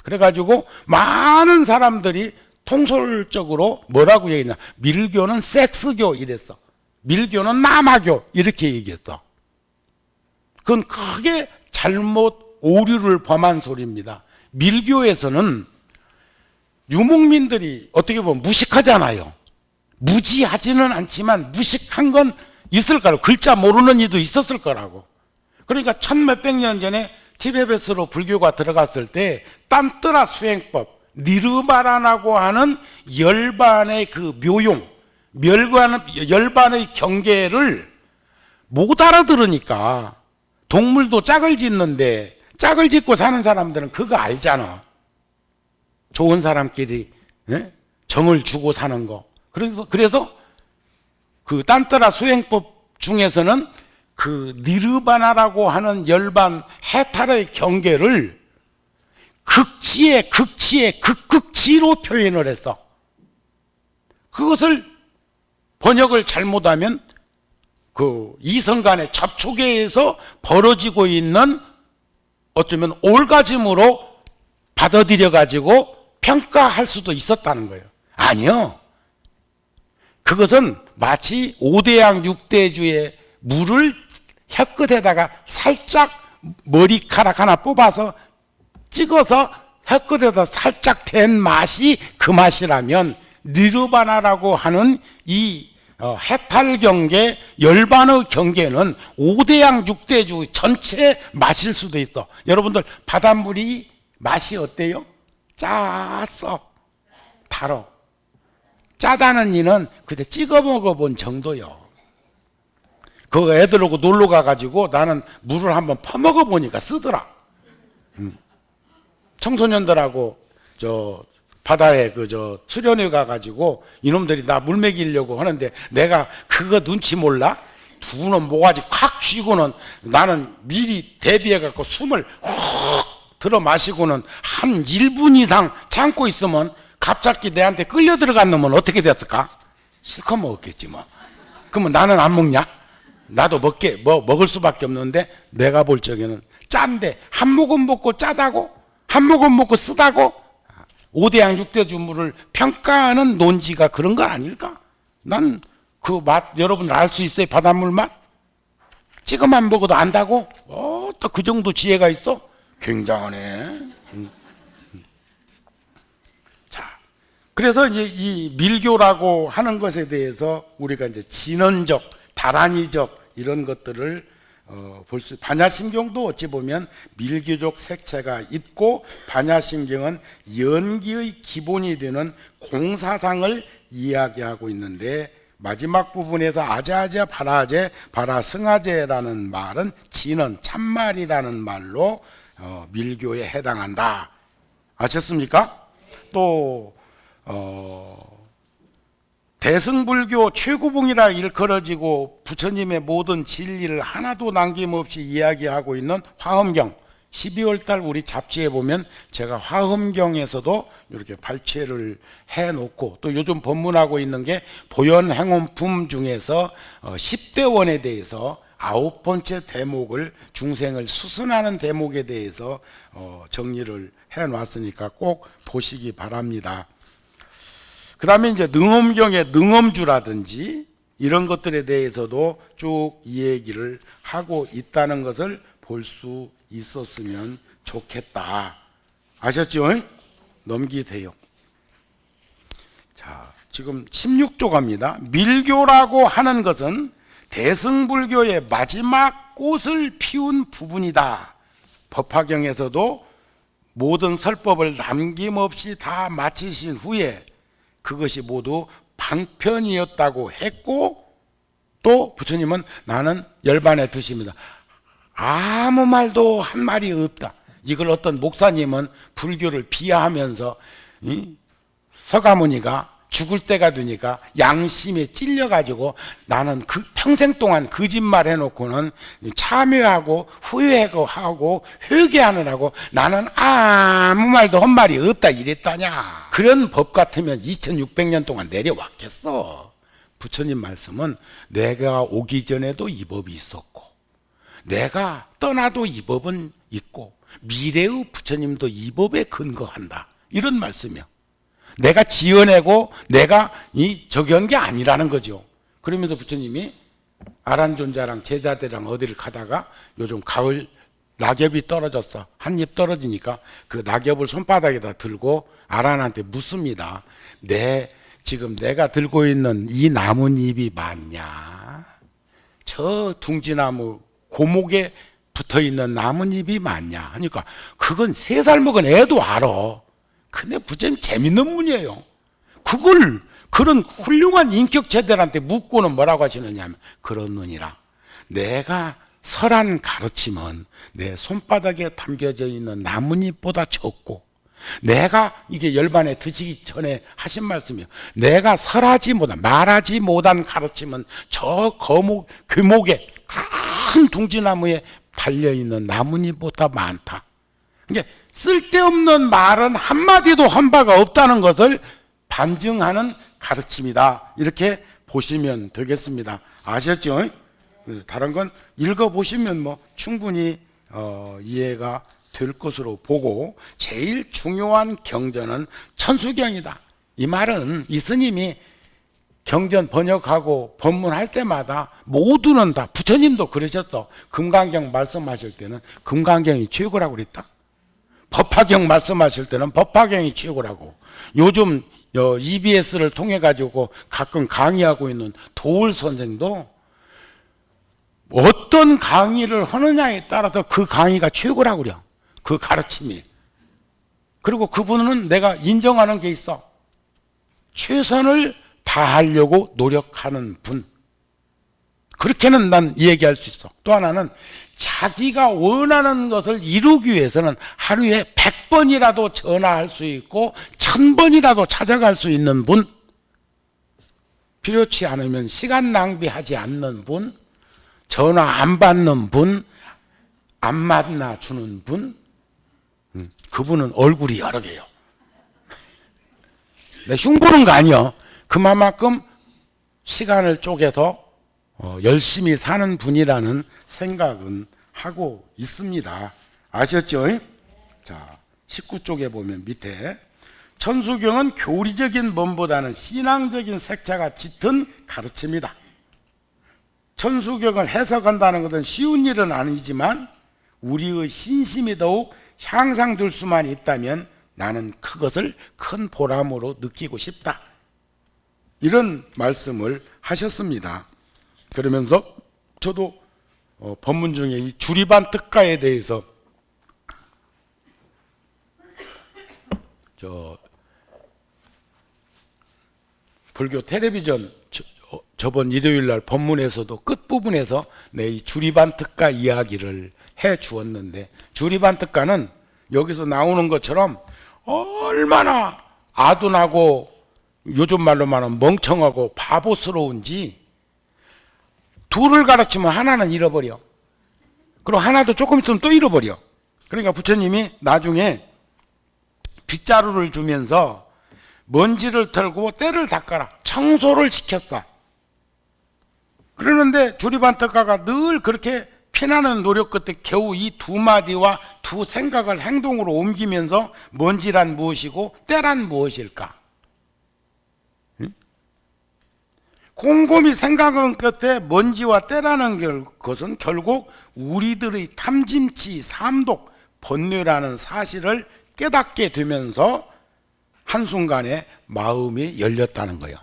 그래가지고 많은 사람들이 통솔적으로 뭐라고 얘기했냐, 밀교는 섹스교 이랬어. 밀교는 남아교 이렇게 얘기했어. 그건 크게 잘못 오류를 범한 소리입니다. 밀교에서는 유목민들이 어떻게 보면 무식하잖아요. 무지하지는 않지만 무식한 건 있을 거라고, 글자 모르는 이도 있었을 거라고. 그러니까 1000몇백 년 전에 티베트로 불교가 들어갔을 때 딴뜨라 수행법, 니르바라라고 하는 열반의 그 묘용, 열반의 경계를 못 알아들으니까, 동물도 짝을 짓는데 짝을 짓고 사는 사람들은 그거 알잖아. 좋은 사람끼리 정을 주고 사는 거. 그래서 그 딴뜨라 수행법 중에서는 그 니르바나라고 하는 열반 해탈의 경계를 극치의 극극치로 표현을 했어. 그것을 번역을 잘못하면 그 이성 간의 접촉에 의해서 벌어지고 있는 어쩌면 올가즘으로 받아들여 가지고 평가할 수도 있었다는 거예요. 아니요. 그것은 마치 오대양 육대주의 물을 혀끝에다가 살짝 머리카락 하나 뽑아서 찍어서 혀끝에다 살짝 댄 맛이 그 맛이라면, 니르바나라고 하는 이 해탈 경계, 열반의 경계는 오대양 육대주 전체 맛일 수도 있어. 여러분들 바닷물이 맛이 어때요? 짰어, 달어. 짜다는 이는 그때 찍어 먹어본 정도요. 그 애들하고 놀러 가가지고 나는 물을 한번 퍼먹어 보니까 쓰더라. 청소년들하고 바다에 수련회 가가지고 이놈들이 나 물 먹이려고 하는데 내가 그거 눈치 몰라? 두 놈 모가지 콱 쥐고는 나는 미리 대비해갖고 숨을 훅 들어 마시고는 한 1분 이상 참고 있으면 갑자기 내한테 끌려 들어간 놈은 어떻게 됐을까? 실컷 먹었겠지 뭐. 그러면 나는 안 먹냐? 나도 먹을 수밖에 없는데 내가 볼 적에는 짠데 한 모금 먹고 짜다고? 한 모금 먹고 쓰다고? 5대양 6대주물을 평가하는 논지가 그런 건 아닐까? 난 그 맛 여러분 알 수 있어요? 바닷물 맛? 찍어만 먹어도 안다고? 또 그 정도 지혜가 있어? 굉장하네. 자, 그래서 이제 이 밀교라고 하는 것에 대해서 우리가 이제 진언적, 다란이적 이런 것들을 볼 수, 반야심경도 어찌 보면 밀교적 색채가 있고, 반야심경은 연기의 기본이 되는 공사상을 이야기하고 있는데, 마지막 부분에서 아제아제 바라제 바라승아제라는 말은 진언 참말이라는 말로 밀교에 해당한다. 아셨습니까? 또 대승불교 최고봉이라 일컬어지고 부처님의 모든 진리를 하나도 남김없이 이야기하고 있는 화엄경, 12월 달 우리 잡지에 보면 제가 화엄경에서도 이렇게 발췌를 해놓고, 또 요즘 법문하고 있는 게 보현행원품 중에서 10대 원에 대해서 9번째 대목을, 중생을 수순하는 대목에 대해서 정리를 해놨으니까 꼭 보시기 바랍니다. 그 다음에 이제 능엄경의 능엄주라든지 이런 것들에 대해서도 쭉 이 얘기를 하고 있다는 것을 볼 수 있었으면 좋겠다. 아셨죠? 넘기세요. 자, 지금 16조 갑니다. 밀교라고 하는 것은 대승불교의 마지막 꽃을 피운 부분이다. 법화경에서도 모든 설법을 남김없이 다 마치신 후에 그것이 모두 방편이었다고 했고, 또 부처님은 나는 열반에 드십니다. 아무 말도 한 말이 없다. 이걸 어떤 목사님은 불교를 비하하면서 서가모니가 죽을 때가 되니까 양심에 찔려가지고 나는 그 평생 동안 거짓말 해놓고는 참여하고 후회하고 회개하느라고 나는 아무 말도 한 말이 없다 이랬다냐. 그런 법 같으면 2600년 동안 내려왔겠어. 부처님 말씀은 내가 오기 전에도 이 법이 있었고, 내가 떠나도 이 법은 있고, 미래의 부처님도 이 법에 근거한다, 이런 말씀이요. 내가 지어내고 내가 저기한 게 아니라는 거죠. 그러면서 부처님이 아란존자랑 제자들이랑 어디를 가다가 요즘 가을 낙엽이 떨어졌어. 한 입 떨어지니까 그 낙엽을 손바닥에다 들고 아란한테 묻습니다. 지금 내가 들고 있는 이 나뭇잎이 맞냐? 저 둥지나무 고목에 붙어있는 나뭇잎이 맞냐 하니까 그건 3살 먹은 애도 알아. 근데 부처님 재밌는 분이에요. 그걸 그런 훌륭한 인격체들한테 묻고는 뭐라고 하시느냐 하면, 그렇느니라. 내가 설한 가르침은 내 손바닥에 담겨져 있는 나뭇잎보다 적고, 내가 이게 열반에 드시기 전에 하신 말씀이요. 내가 말하지 못한 가르침은 저 규목에 큰 둥지나무에 달려있는 나뭇잎보다 많다. 이게 쓸데없는 말은 한마디도 한 바가 없다는 것을 반증하는 가르침이다. 이렇게 보시면 되겠습니다. 아셨죠? 다른 건 읽어보시면 뭐 충분히 이해가 될 것으로 보고, 제일 중요한 경전은 천수경이다. 이 말은 이 스님이 경전 번역하고 법문할 때마다 모두는 다, 부처님도 그러셨어. 금강경 말씀하실 때는 금강경이 최고라고 그랬다. 법화경 말씀하실 때는 법화경이 최고라고. 요즘 EBS를 통해 가지고 가끔 강의하고 있는 도울 선생도 어떤 강의를 하느냐에 따라서 그 강의가 최고라고 그래요. 그 가르침이. 그리고 그분은 내가 인정하는 게 있어. 최선을 다하려고 노력하는 분. 그렇게는 난 얘기할 수 있어. 또 하나는 자기가 원하는 것을 이루기 위해서는 하루에 100번이라도 전화할 수 있고 1000번이라도 찾아갈 수 있는 분, 필요치 않으면 시간 낭비하지 않는 분, 전화 안 받는 분, 안 만나주는 분, 그분은 얼굴이 여러 개요. 내 흉보는 거 아니요. 그만큼 시간을 쪼개서 열심히 사는 분이라는 생각은 하고 있습니다. 아셨죠? 자, 19쪽에 보면 밑에 천수경은 교리적인 면보다는 신앙적인 색채가 짙은 가르침이다. 천수경을 해석한다는 것은 쉬운 일은 아니지만 우리의 신심이 더욱 향상될 수만 있다면 나는 그것을 큰 보람으로 느끼고 싶다. 이런 말씀을 하셨습니다. 그러면서 저도 법문 중에 이 주리반 특가에 대해서 불교 텔레비전 저번 일요일 날 법문에서도 끝부분에서 내 이 주리반 특가 이야기를 해 주었는데, 주리반 특가는 여기서 나오는 것처럼 얼마나 아둔하고 요즘 말로 말하면 멍청하고 바보스러운지, 둘을 가르치면 하나는 잃어버려. 그리고 하나도 조금 있으면 또 잃어버려. 그러니까 부처님이 나중에 빗자루를 주면서 먼지를 털고 때를 닦아라, 청소를 시켰어. 그러는데 주리반 특가가 늘 그렇게 피나는 노력 끝에 겨우 이 두 마디와 두 생각을 행동으로 옮기면서 먼지란 무엇이고 때란 무엇일까? 응? 곰곰이 생각한 끝에 먼지와 때라는 것은 결국 우리들의 탐진치, 삼독, 번뇌라는 사실을 깨닫게 되면서 한순간에 마음이 열렸다는 거예요.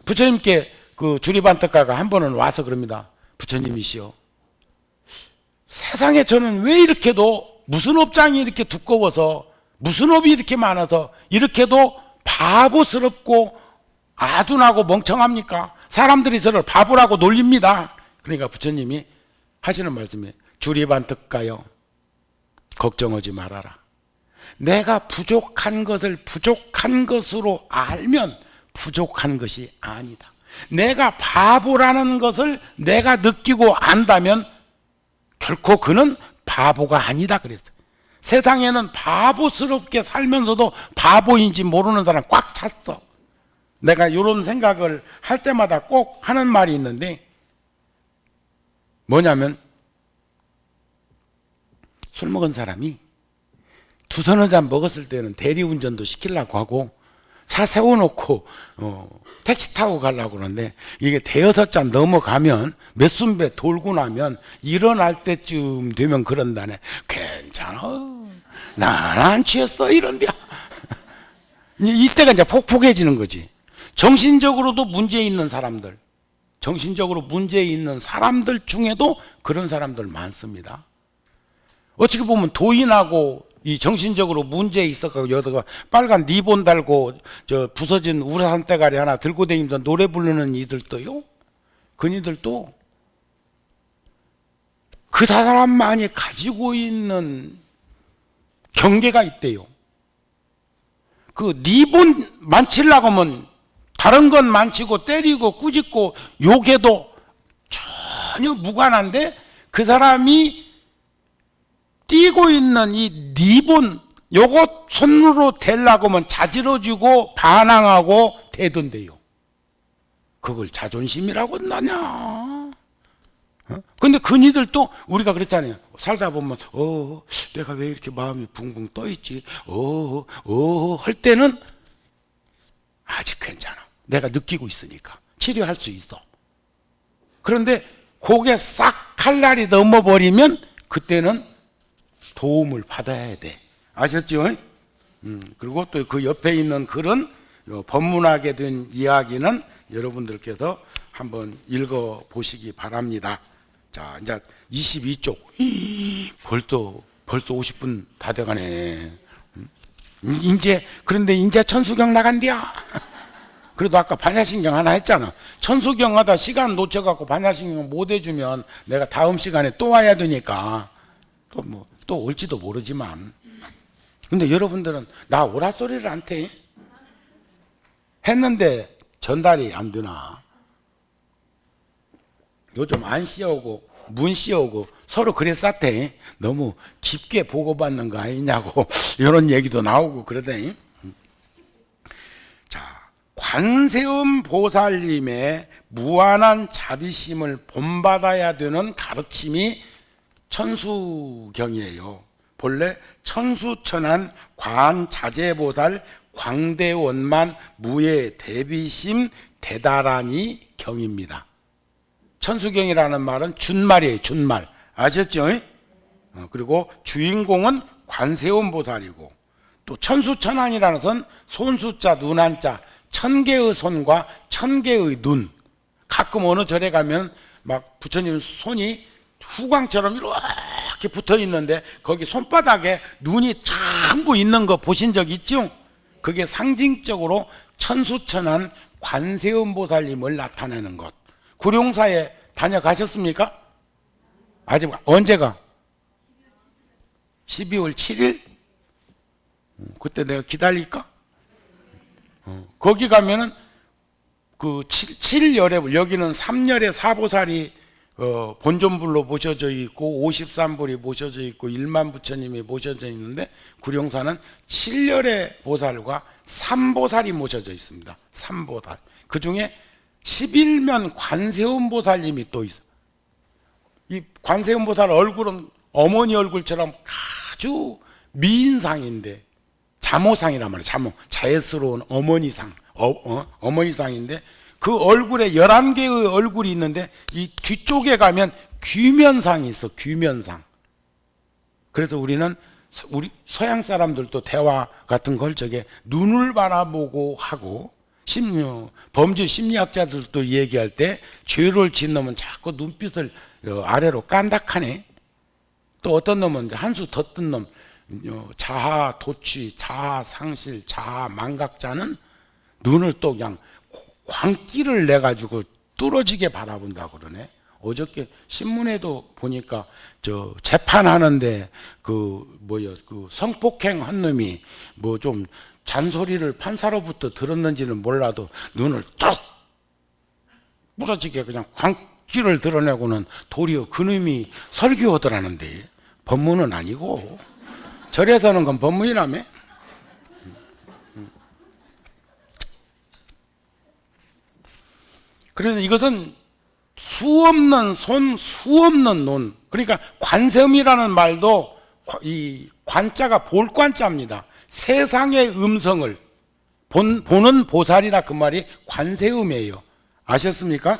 부처님께 그 주리반 특가가 한 번은 와서 그럽니다. 부처님이시여, 세상에 저는 왜 이렇게도 무슨 업장이 이렇게 두꺼워서, 무슨 업이 이렇게 많아서 이렇게도 바보스럽고 아둔하고 멍청합니까? 사람들이 저를 바보라고 놀립니다. 그러니까 부처님이 하시는 말씀이 주리반 특가여, 걱정하지 말아라. 내가 부족한 것을 부족한 것으로 알면 부족한 것이 아니다. 내가 바보라는 것을 내가 느끼고 안다면 결코 그는 바보가 아니다 그랬어요. 세상에는 바보스럽게 살면서도 바보인지 모르는 사람 꽉 찼어. 내가 이런 생각을 할 때마다 꼭 하는 말이 있는데, 뭐냐면 술 먹은 사람이 두서너 잔 먹었을 때는 대리운전도 시키려고 하고 차 세워놓고 택시 타고 가려고 그러는데, 이게 대여섯 잔 넘어가면 몇 순배 돌고 나면 일어날 때쯤 되면 그런다네. 괜찮아, 난 안 취했어, 이런데. 이때가 이제 폭폭해지는 거지. 정신적으로도 문제 있는 사람들, 정신적으로 문제 있는 사람들 중에도 그런 사람들 많습니다. 어떻게 보면 도인하고 이 정신적으로 문제 있어서 여기다가 빨간 리본 달고 저 부서진 우산 대가리 하나 들고 다니면서 노래 부르는 이들도요, 그니들도 그 사람만이 가지고 있는 경계가 있대요. 그 리본 만치려고 하면 다른 건 만치고 때리고 꾸짖고 욕해도 전혀 무관한데, 그 사람이 띄고 있는 이 리본 요것 손으로 대려고 하면 자지러지고 반항하고 대던데요. 그걸 자존심이라고 나냐? 근데 그니들도 우리가 그랬잖아요. 살다 보면 내가 왜 이렇게 마음이 붕붕 떠있지? 할 때는 아직 괜찮아, 내가 느끼고 있으니까 치료할 수 있어. 그런데 그게 싹 칼날이 넘어버리면 그때는 도움을 받아야 돼. 아셨죠? 그리고 또 그 옆에 있는 글은, 법문하게 된 이야기는 여러분들께서 한번 읽어 보시기 바랍니다. 자, 이제 22쪽. 벌써 50분 다 돼가네. 그런데 이제 천수경 나간디야. 그래도 아까 반야신경 하나 했잖아. 천수경 하다 시간 놓쳐갖고 반야신경 못 해주면 내가 다음 시간에 또 와야 되니까 또 올지도 모르지만, 근데 여러분들은 나 오라 소리를 안 해? 했는데 전달이 안 되나? 요즘 안 씌우고 문 씌우고 서로 그랬었대. 너무 깊게 보고받는 거 아니냐고 이런 얘기도 나오고 그러더니. 자, 관세음 보살님의 무한한 자비심을 본받아야 되는 가르침이 천수경이에요. 본래 천수천한 관자재보살 광대원만 무예 대비심 대다라니 경입니다. 천수경이라는 말은 준말이에요. 준말. 아셨죠? 그리고 주인공은 관세음 보살이고, 또 천수천한이라는 것은 손수자 눈한자, 천개의 손과 천개의 눈. 가끔 어느 절에 가면 막 부처님 손이 후광처럼 이렇게 붙어 있는데 거기 손바닥에 눈이 전부 있는 거 보신 적 있죠? 그게 상징적으로 천수천한 관세음 보살님을 나타내는 것. 구룡사에 다녀가셨습니까? 아직 언제가? 12월 7일? 그때 내가 기다릴까? 거기 가면은 그 7열에, 여기는 3열에 사보살이 본존불로 모셔져 있고 53불이 모셔져 있고 1만 부처님이 모셔져 있는데, 구룡사는 7열의 보살과 3보살이 모셔져 있습니다. 3보살. 그 중에 11면 관세음 보살님이 또 있어. 이 관세음 보살 얼굴은 어머니 얼굴처럼 아주 미인상인데, 자모상이란 말이에요. 자모, 자애스러운 어머니상, 어머니상인데, 그 얼굴에 11개의 얼굴이 있는데 이 뒤쪽에 가면 귀면상이 있어. 귀면상. 그래서 우리는, 우리 서양 사람들도 대화 같은 걸 저게 눈을 바라보고 하고, 범죄 심리학자들도 얘기할 때 죄를 지은 놈은 자꾸 눈빛을 아래로 깐닥하네. 또 어떤 놈은 한 수 더 뜬 놈, 자아 도취, 자아 상실, 자아 망각자는 눈을 또 그냥 광기를 내가지고 뚫어지게 바라본다고 그러네. 어저께 신문에도 보니까 저 재판하는데 그 성폭행 한 놈이 뭐 좀 잔소리를 판사로부터 들었는지는 몰라도 눈을 뚝 부러지게 그냥 광기를 드러내고는 도리어 그놈이 설교하더라는데, 법문은 아니고 절에서는 그건 법문이라며. 그래서 이것은 수없는 손, 수없는 논. 그러니까 관세음이라는 말도 이 관자가 볼관자입니다. 세상의 음성을 보는 보살이라 그 말이 관세음이에요. 아셨습니까?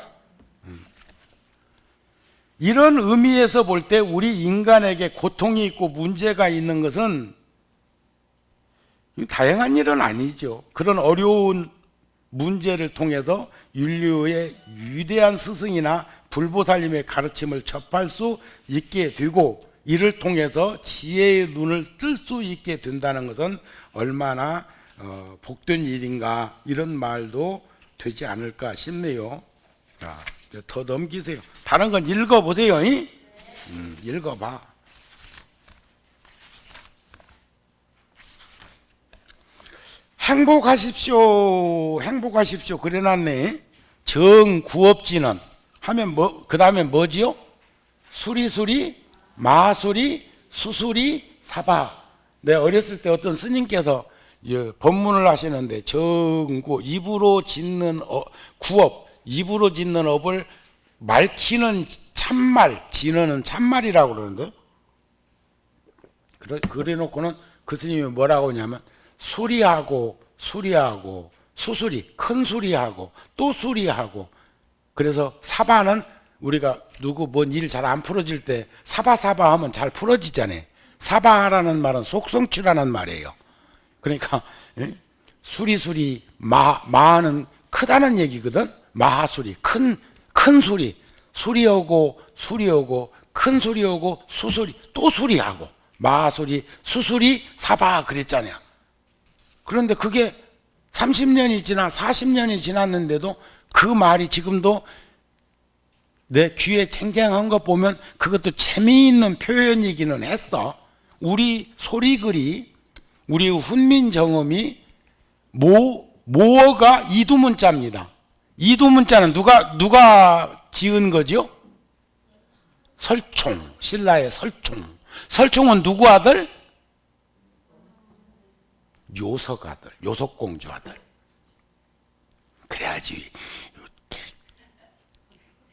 이런 의미에서 볼 때 우리 인간에게 고통이 있고 문제가 있는 것은 다양한 일은 아니죠. 그런 어려운 문제를 통해서 인류의 위대한 스승이나 불보살님의 가르침을 접할 수 있게 되고, 이를 통해서 지혜의 눈을 뜰 수 있게 된다는 것은 얼마나 복된 일인가, 이런 말도 되지 않을까 싶네요. 자, 더 넘기세요. 다른 건 읽어보세요. 읽어봐. 행복하십시오, 행복하십시오 그래놨네. 정구업지는 하면 그 다음에 뭐지요? 수리수리, 마수리, 수수리, 사바. 내가 어렸을 때 어떤 스님께서 법문을 하시는데, 정구, 입으로 짓는 구업, 입으로 짓는 업을 말키는 참말, 진어는 참말이라고 그러는데, 그래 놓고는 그 스님이 뭐라고 하냐면, 수리하고 수리하고 수수리, 큰 수리하고 또 수리하고. 그래서 사바는 우리가 누구 뭔 일 잘 안 풀어질 때 사바사바 하면 잘 풀어지잖아요. 사바라는 말은 속성취라는 말이에요. 그러니까 수리수리, 마는 크다는 얘기거든. 마하수리, 큰 수리, 수리하고 수리하고 큰 수리하고 수수리 또 수리하고 마하수리, 수수리, 사바 그랬잖아요. 그런데 그게 30년이 지나 40년이 지났는데도 그 말이 지금도 내 귀에 쟁쟁한 거 보면 그것도 재미있는 표현이기는 했어. 우리 소리글이, 우리 훈민정음이 모어가 이두문자입니다. 이두문자는 누가 지은 거죠? 설총, 신라의 설총. 설총은 누구 아들? 요석 아들, 요석공주 아들. 그래야지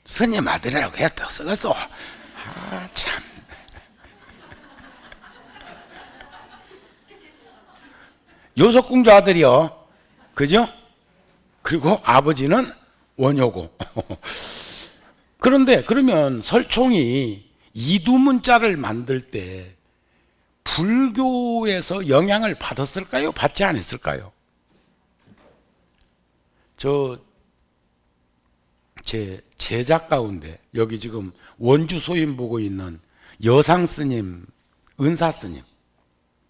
스님 아들이라고 했다 쓰겠어. 아, 참. 요석공주 아들이요. 그죠? 그리고 아버지는 원효고. 그런데 그러면 설총이 이두문자를 만들 때 불교에서 영향을 받았을까요? 받지 않았을까요? 제 제자 가운데 여기 지금 원주 소임 보고 있는 여상 스님, 은사 스님,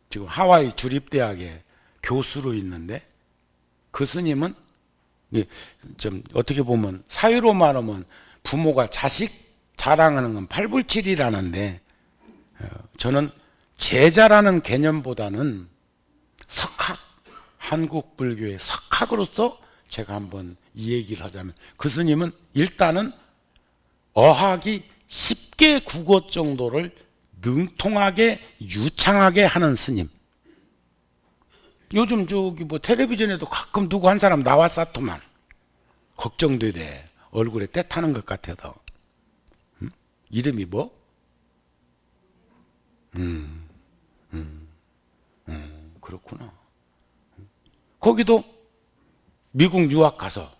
지금 하와이 주립대학에 교수로 있는데 그 스님은 좀 어떻게 보면 사유로 말하면 부모가 자식 자랑하는 건 팔불칠이라는데 저는 제자라는 개념보다는 석학, 한국 불교의 석학으로서 제가 한번 이 얘기를 하자면 그 스님은 일단은 어학이 10개 국어 정도를 능통하게 유창하게 하는 스님. 요즘 저기 뭐 텔레비전에도 가끔 누구 한 사람 나왔사토만 걱정되대. 얼굴에 때 타는 것 같아서. 이름이 뭐? 그렇구나. 거기도 미국 유학 가서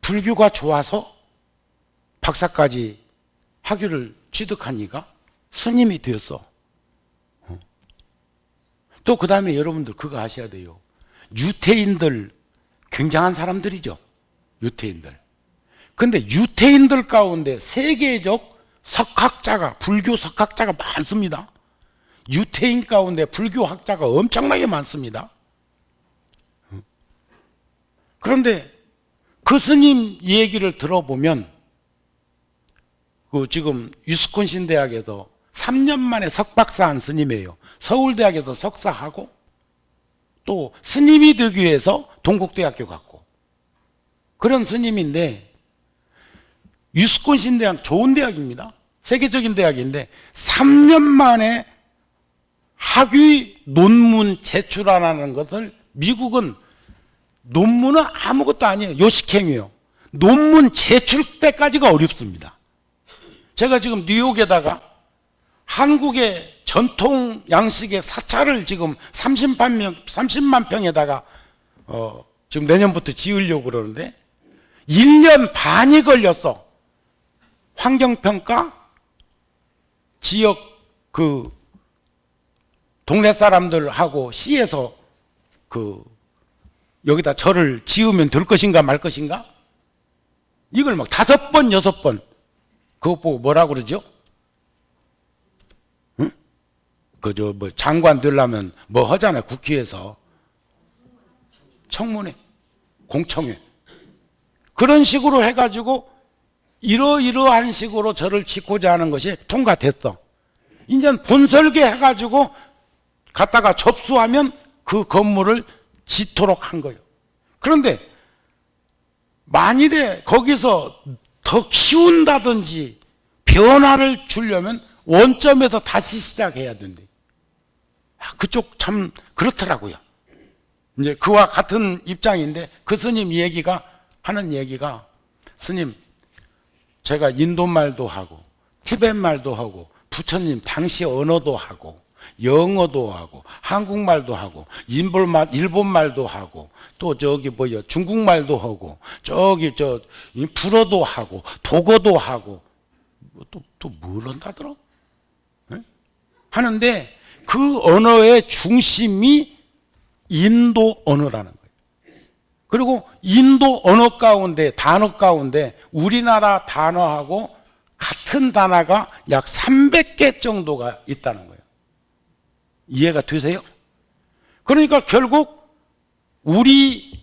불교가 좋아서 박사까지 학위를 취득하니까 스님이 되었어. 또 그 다음에 여러분들 그거 아셔야 돼요. 유태인들 굉장한 사람들이죠. 유태인들. 근데 유태인들 가운데 세계적 석학자가, 불교 석학자가 많습니다. 유태인 가운데 불교학자가 엄청나게 많습니다. 그런데 그 스님 얘기를 들어보면 그 지금 위스콘신 대학에서 3년 만에 석박사한 스님이에요. 서울대학에서 석사하고 또 스님이 되기 위해서 동국대학교 갔고 그런 스님인데 위스콘신 대학 좋은 대학입니다. 세계적인 대학인데 3년 만에 학위 논문 제출하라는 것을 미국은 논문은 아무것도 아니에요. 요식행위요. 논문 제출 때까지가 어렵습니다. 제가 지금 뉴욕에다가 한국의 전통 양식의 사찰을 지금 30만 평에다가 지금 내년부터 지으려고 그러는데 1년 반이 걸렸어. 환경평가, 지역 그 동네 사람들하고 시에서 그 여기다 절을 지으면 될 것인가 말 것인가? 이걸 막 5번, 6번 그거 보고 뭐라 그러죠? 응? 그저 뭐 장관 되려면 뭐 하잖아요. 국회에서 청문회, 공청회 그런 식으로 해가지고 이러이러한 식으로 절을 짓고자 하는 것이 통과됐어. 이제 본설계 해가지고 갖다가 접수하면 그 건물을 짓도록 한 거예요. 그런데 만일에 거기서 더 키운다든지 변화를 주려면 원점에서 다시 시작해야 된대. 그쪽 참 그렇더라고요. 이제 그와 같은 입장인데 그 스님 얘기가 하는 얘기가 스님 제가 인도 말도 하고 티벳 말도 하고 부처님 당시 언어도 하고 영어도 하고 한국말도 하고 일본 말도 하고 또 저기 뭐야 중국말도 하고 저기 저 불어도 하고 독어도 하고 또 뭘 한다더라? 네? 하는데 그 언어의 중심이 인도 언어라는 거예요. 그리고 인도 언어 가운데 단어 가운데 우리나라 단어하고 같은 단어가 약 300개 정도가 있다는 거예요. 이해가 되세요? 그러니까 결국 우리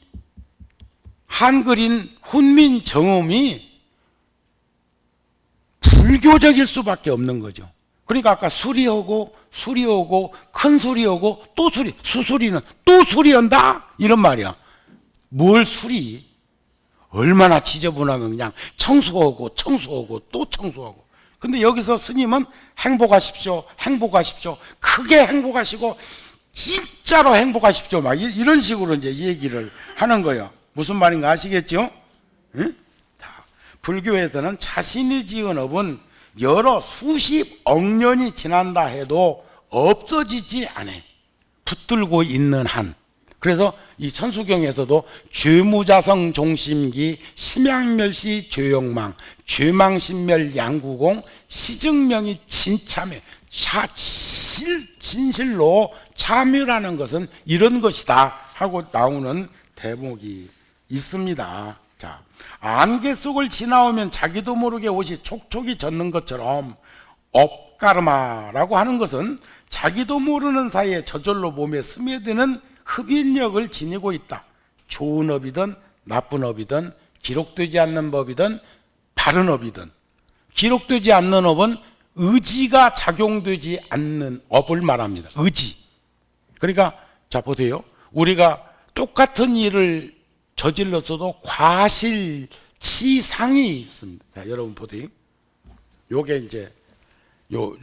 한글인 훈민 정음이 불교적일 수밖에 없는 거죠. 그러니까 아까 수리하고 큰 수리하고 또 수리, 수수리는 또 수리한다? 이런 말이야. 뭘 수리? 얼마나 지저분하면 그냥 청소하고 또 청소하고. 근데 여기서 스님은 행복하십시오, 행복하십시오, 크게 행복하시고 진짜로 행복하십시오 막 이런 식으로 이제 얘기를 하는 거예요. 무슨 말인가 아시겠죠? 응? 자, 불교에서는 자신이 지은 업은 여러 수십억 년이 지난다 해도 없어지지 않아. 붙들고 있는 한. 그래서 이 천수경에서도 죄무자성 종심기 심양멸시 죄욕망 죄망신멸 양구공 시증명이 진참해 진실로 참여라는 것은 이런 것이다 하고 나오는 대목이 있습니다. 자, 안개 속을 지나오면 자기도 모르게 옷이 촉촉이 젖는 것처럼 업가르마라고 하는 것은 자기도 모르는 사이에 저절로 몸에 스며드는 흡인력을 지니고 있다. 좋은 업이든 나쁜 업이든 기록되지 않는 법이든 바른 업이든 기록되지 않는 업은 의지가 작용되지 않는 업을 말합니다. 의지. 그러니까 자 보세요. 우리가 똑같은 일을 저질렀어도 과실치상이 있습니다. 자, 여러분 보세요. 요게 이제 요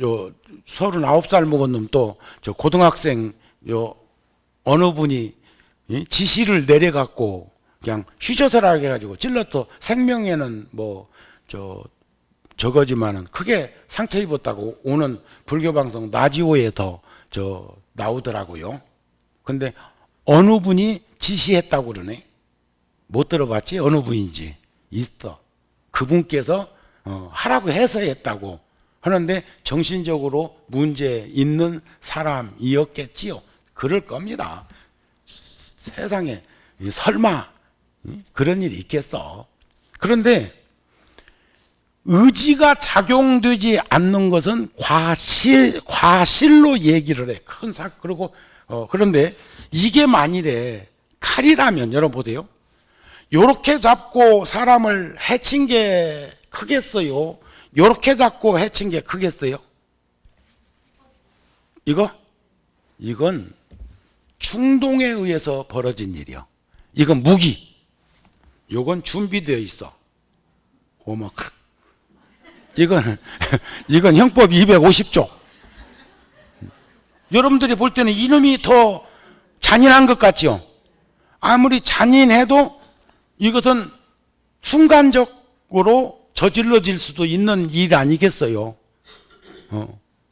39살 먹은 놈 또 저 고등학생 요 어느 분이 지시를 내려갖고 그냥 휴저서라고 해가지고 찔러서 생명에는 뭐 저거지만은 크게 상처 입었다고 오는 불교 방송 라디오에서 나오더라고요. 근데 어느 분이 지시했다고 그러네. 못 들어봤지? 어느 분인지 있어. 그분께서 하라고 해서 했다고 하는데 정신적으로 문제 있는 사람이었겠지요. 그럴 겁니다. 세상에 설마 그런 일이 있겠어. 그런데 의지가 작용되지 않는 것은 과실로 얘기를 해. 큰 사. 그리고 그런데 이게 만일에 칼이라면 여러분 보세요. 요렇게 잡고 사람을 해친 게 크겠어요? 요렇게 잡고 해친 게 크겠어요? 이건 충동에 의해서 벌어진 일이요. 이건 무기. 요건 준비되어 있어. 어머. 이건 형법 250조. 여러분들이 볼 때는 이놈이 더 잔인한 것 같죠? 아무리 잔인해도 이것은 순간적으로 저질러질 수도 있는 일 아니겠어요?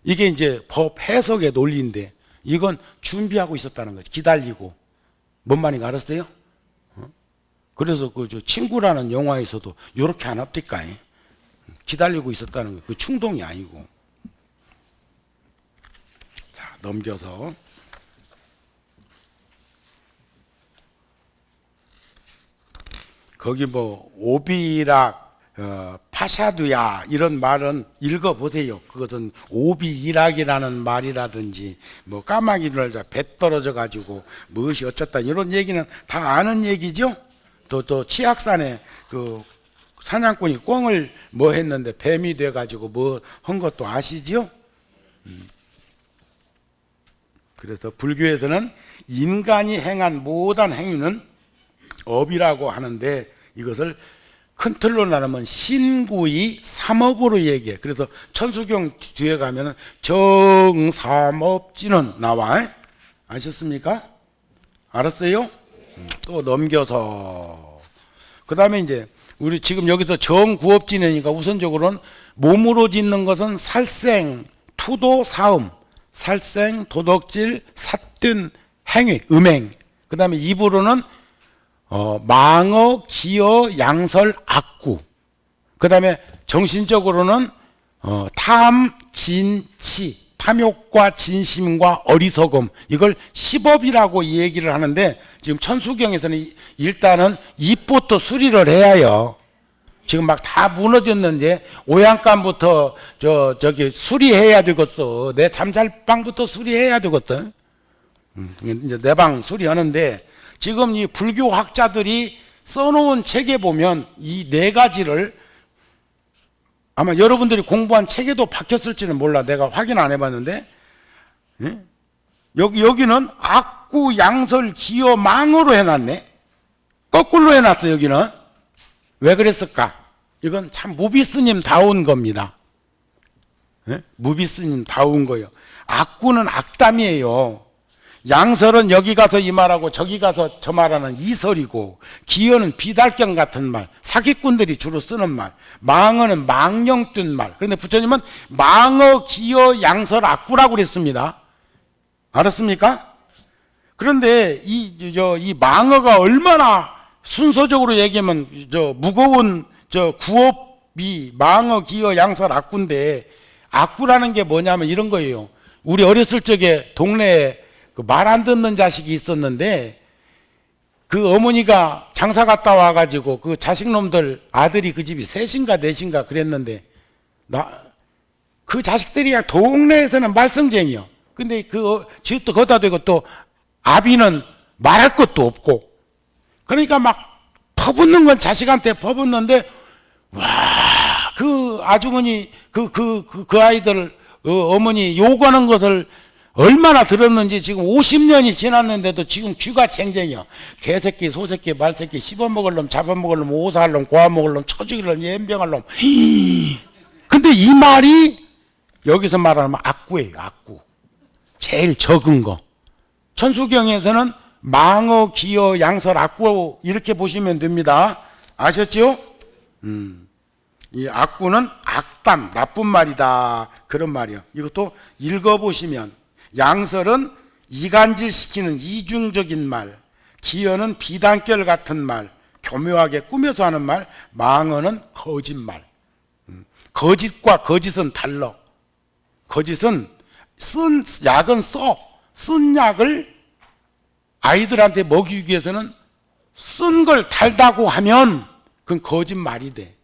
이게 이제 법 해석의 논리인데 이건 준비하고 있었다는 거지. 기다리고. 뭔 말인가 알았어요? 그래서 그 친구라는 영화에서도 이렇게 안 합니까? 기다리고 있었다는 거. 그 충동이 아니고. 자, 넘겨서. 거기 뭐 오비락 파샤두야 이런 말은 읽어보세요. 그것은 오비이락이라는 말이라든지 뭐 까마귀를 배 떨어져 가지고 무엇이 어쩌다 이런 얘기는 다 아는 얘기죠. 또 치악산에 그 사냥꾼이 꿩을 뭐 했는데 뱀이 돼 가지고 뭐 한 것도 아시죠? 그래서 불교에서는 인간이 행한 모든 행위는 업이라고 하는데 이것을 큰 틀로 나누면 신구이 삼업으로 얘기해. 그래서 천수경 뒤에 가면은 정삼업지는 나와. 아셨습니까? 알았어요? 또 넘겨서 그 다음에 이제 우리 지금 여기서 정구업지내니까 우선적으로는 몸으로 짓는 것은 살생, 투도, 사음, 살생, 도덕질, 삿된, 행위, 음행. 그 다음에 입으로는 망어, 기어, 양설, 악구. 그 다음에 정신적으로는 탐, 진, 치, 탐욕과 진심과 어리석음. 이걸 십업이라고 얘기를 하는데 지금 천수경에서는 일단은 입부터 수리를 해야 해요. 지금 막 다 무너졌는데 오양감부터 저기 수리해야 되겠어. 내 잠잘 방부터 수리해야 되겠다. 이제 내 방 수리하는데 지금 이 불교 학자들이 써놓은 책에 보면 이 네 가지를 아마 여러분들이 공부한 책에도 박혔을지는 몰라. 내가 확인 안 해봤는데 여기는 악구, 양설, 기어, 망으로 해놨네. 거꾸로 해놨어. 여기는 왜 그랬을까? 이건 참 무비스님 다운 겁니다. 무비스님 다운 거예요. 악구는 악담이에요. 양설은 여기 가서 이 말하고 저기 가서 저 말하는 이설이고, 기어는 비달경 같은 말, 사기꾼들이 주로 쓰는 말, 망어는 망령뜬 말. 그런데 부처님은 망어, 기어, 양설, 악구라고 그랬습니다. 알았습니까? 그런데 이 망어가 얼마나 순서적으로 얘기하면 무거운 구업이 망어, 기어, 양설, 악구인데, 악구라는 게 뭐냐면 이런 거예요. 우리 어렸을 적에 동네에 말 안 듣는 자식이 있었는데, 그 어머니가 장사 갔다 와가지고 그 자식놈들, 아들이 그 집이 셋인가 넷인가 그랬는데, 그 자식들이 그냥 동네에서는 말썽쟁이요. 근데 그 집도 거기다 대고 또 아비는 말할 것도 없고, 그러니까 막 퍼붓는 건 자식한테 퍼붓는데, 와, 그 아주머니, 그 아이들, 어머니 요구하는 것을 얼마나 들었는지 지금 50년이 지났는데도 지금 귀가 쟁쟁이야. 개새끼, 소새끼, 말새끼, 씹어먹을 놈, 잡아먹을 놈, 오사할 놈, 고아먹을 놈, 처죽일 놈, 연병할 놈. 근데 이 말이 여기서 말하면 악구예요, 악구. 제일 적은 거. 천수경에서는 망어, 기어, 양설, 악구 이렇게 보시면 됩니다. 아셨죠? 이 악구는 악담, 나쁜 말이다, 그런 말이요. 이것도 읽어보시면, 양설은 이간질시키는 이중적인 말, 기어는 비단결 같은 말, 교묘하게 꾸며서 하는 말, 망어는 거짓말. 거짓과 거짓은 달라. 거짓은 쓴 약은 쓴 약을 아이들한테 먹이기 위해서는 쓴 걸 달다고 하면 그건 거짓말이 돼.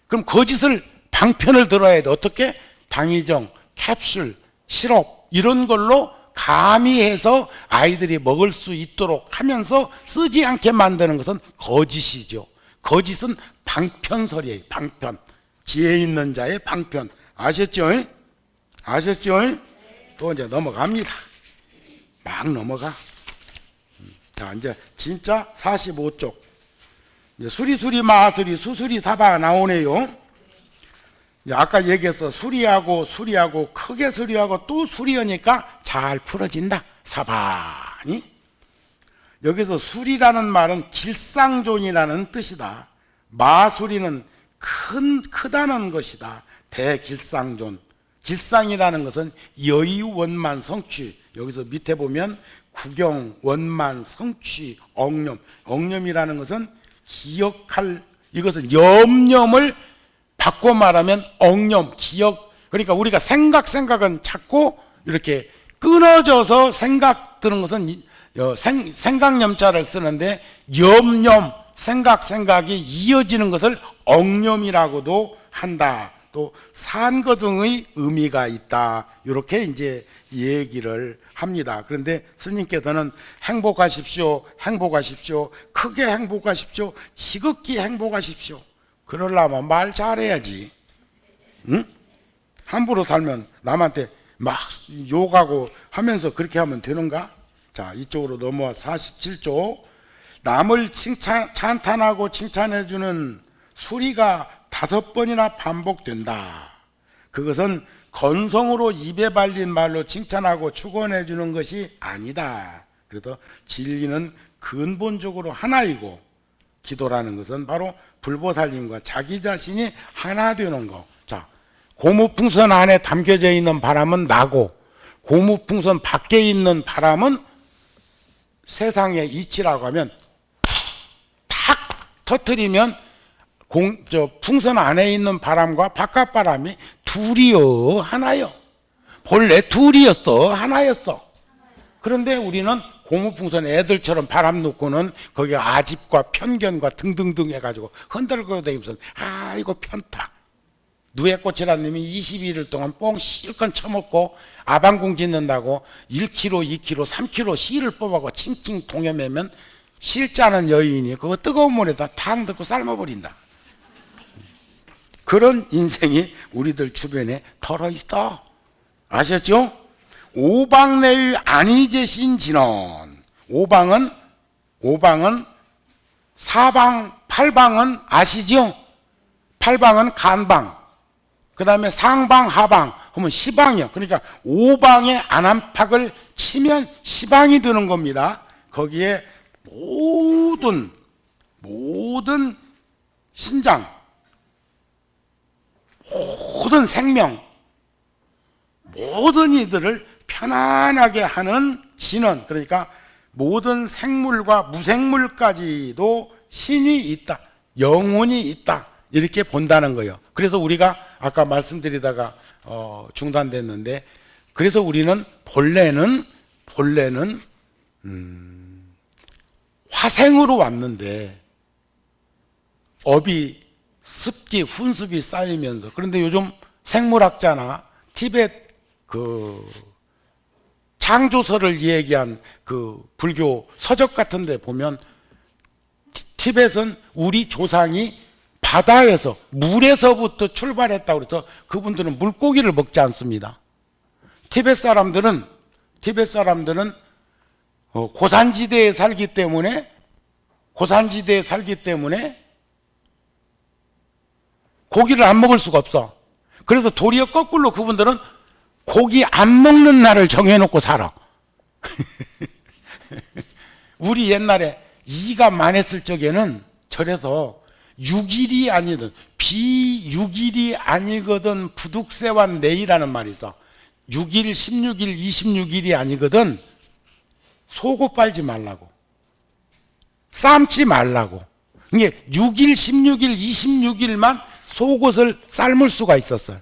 그럼 거짓을 방편을 들어야 돼. 어떻게? 당이정, 캡슐, 시럽 이런 걸로 가미해서 아이들이 먹을 수 있도록 하면서 쓰지 않게 만드는 것은 거짓이죠. 거짓은 방편설이에요. 방편. 지혜 있는 자의 방편. 아셨죠? 아셨죠? 또 이제 넘어갑니다. 막 넘어가. 자, 이제 진짜 45쪽. 수리수리 마하수리 수수리 사바가 나오네요. 아까 얘기했어. 수리하고 크게 수리하고 또 수리하니까 잘 풀어진다. 사바니. 여기서 수리라는 말은 길상존이라는 뜻이다. 마수리는 크다는 것이다. 대길상존. 길상이라는 것은 여의원만 성취. 여기서 밑에 보면 구경, 원만, 성취, 억념. 억념이라는 것은 기억할, 이것은 염념을 바꿔 말하면 억념, 기억. 그러니까 우리가 생각은 자꾸 이렇게 끊어져서 생각 드는 것은 생각념자를 쓰는데, 염념, 생각이 이어지는 것을 억념이라고도 한다. 또 산거 등의 의미가 있다. 이렇게 이제 얘기를 합니다. 그런데 스님께서는 행복하십시오, 크게 행복하십시오, 지극히 행복하십시오. 그러려면 말 잘해야지. 응? 함부로 살면 남한테 막 욕하고 하면서 그렇게 하면 되는가? 자, 이쪽으로 넘어와 47조. 남을 찬탄하고 칭찬해주는 수리가 5번이나 반복된다. 그것은 건성으로 입에 발린 말로 칭찬하고 축원해 주는 것이 아니다. 그래서 진리는 근본적으로 하나이고, 기도라는 것은 바로 불보살님과 자기 자신이 하나 되는 거. 자, 고무풍선 안에 담겨져 있는 바람은 나고, 고무풍선 밖에 있는 바람은 세상의 이치라고 하면 탁 터뜨리면 풍선 안에 있는 바람과 바깥 바람이 둘이요, 하나요. 본래 둘이었어, 하나였어. 그런데 우리는 고무풍선 애들처럼 바람 놓고는 거기에 아집과 편견과 등등등 해가지고 흔들고 다니면서 이거 편타. 누에꽃이라는 놈이 22일 동안 뽕 실컷 처먹고 아방궁 짓는다고 1kg, 2kg, 3kg 씨를 뽑아고 칭칭 동여매면 실자는 여인이 그거 뜨거운 물에다 탕 넣고 삶아버린다. 그런 인생이 우리들 주변에 털어있어. 아셨죠? 오방내의 안이제신 진원. 오방은 사방, 팔방은 아시죠? 팔방은 간방, 그 다음에 상방, 하방 하면 시방이요. 그러니까 오방의 안안팍을 치면 시방이 드는 겁니다. 거기에 모든 신장, 모든 생명, 모든 이들을 편안하게 하는 진원, 그러니까 모든 생물과 무생물까지도 신이 있다, 영혼이 있다, 이렇게 본다는 거예요. 그래서 우리가 아까 말씀드리다가 중단됐는데, 그래서 우리는 본래는 화생으로 왔는데 업이 습기, 훈습이 쌓이면서, 그런데 요즘 생물학자나 티벳 그 창조설을 얘기한 그 불교 서적 같은 데 보면 티벳은 우리 조상이 바다에서, 물에서부터 출발했다고 그래서 그분들은 물고기를 먹지 않습니다. 티벳 사람들은 고산지대에 살기 때문에 고기를 안 먹을 수가 없어. 그래서 도리어 거꾸로 그분들은 고기 안 먹는 날을 정해놓고 살아. 우리 옛날에 이가 많았을 적에는 절에서 6일이 아니든 비육일이 아니거든 부득세완 내이라는 말이 있어. 6일, 16일, 26일이 아니거든 속옷 빨지 말라고, 삶지 말라고. 이게 6일, 16일, 26일만 속옷을 삶을 수가 있었어요.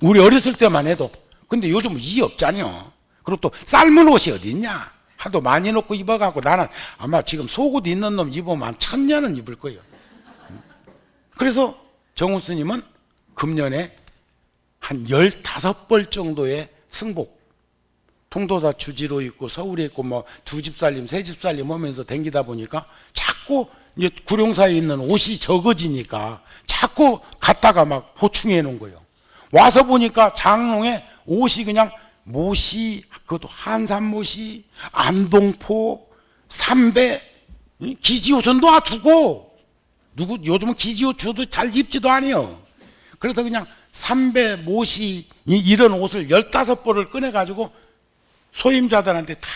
우리 어렸을 때만 해도. 근데 요즘 이 없잖여. 그리고 또 삶은 옷이 어디 있냐. 하도 많이 놓고 입어갖고 나는 아마 지금 속옷 있는 놈 입으면 한 1000년은 입을 거예요. 그래서 정우 스님은 금년에 한 15벌 정도의 승복, 통도사 주지로 있고 서울에 있고 뭐 두 집 살림, 세 집 살림 하면서 댕기다 보니까 자꾸 이제 구룡사에 있는 옷이 적어지니까 자꾸 갖다가 막 보충해 놓은 거예요. 와서 보니까 장롱에 옷이 그냥 모시, 그것도 한산모시, 안동포, 삼배, 기지옷은 놔두고, 요즘은 기지옷 줘도 잘 입지도 않아요. 그래서 그냥 삼배, 모시, 이런 옷을 15벌을 꺼내가지고 소임자들한테 다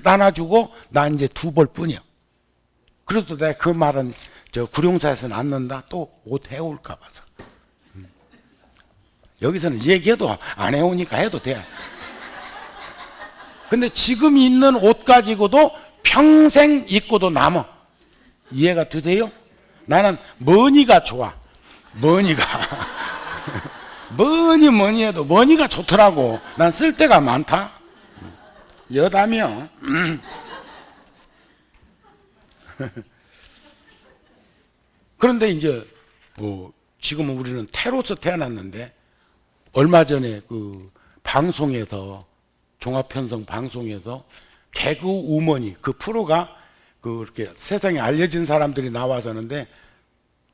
나눠주고, 나 이제 2벌 뿐이야. 그래도 내가 그 말은 저 구룡사에서는 안 넣는다. 또 옷 해올까 봐서. 여기서는 얘기해도 안 해오니까 해도 돼. 근데 지금 있는 옷 가지고도 평생 입고도 남아. 이해가 되세요? 나는 머니가 좋아. 머니가. 뭐니 해도 머니가 좋더라고. 난 쓸 데가 많다. 여다며. 그런데 이제 지금은 우리는 태로서 태어났는데, 얼마 전에 그 방송에서, 종합편성 방송에서 개그 우먼이, 그 프로가 그렇게 세상에 알려진 사람들이 나와서 하는데,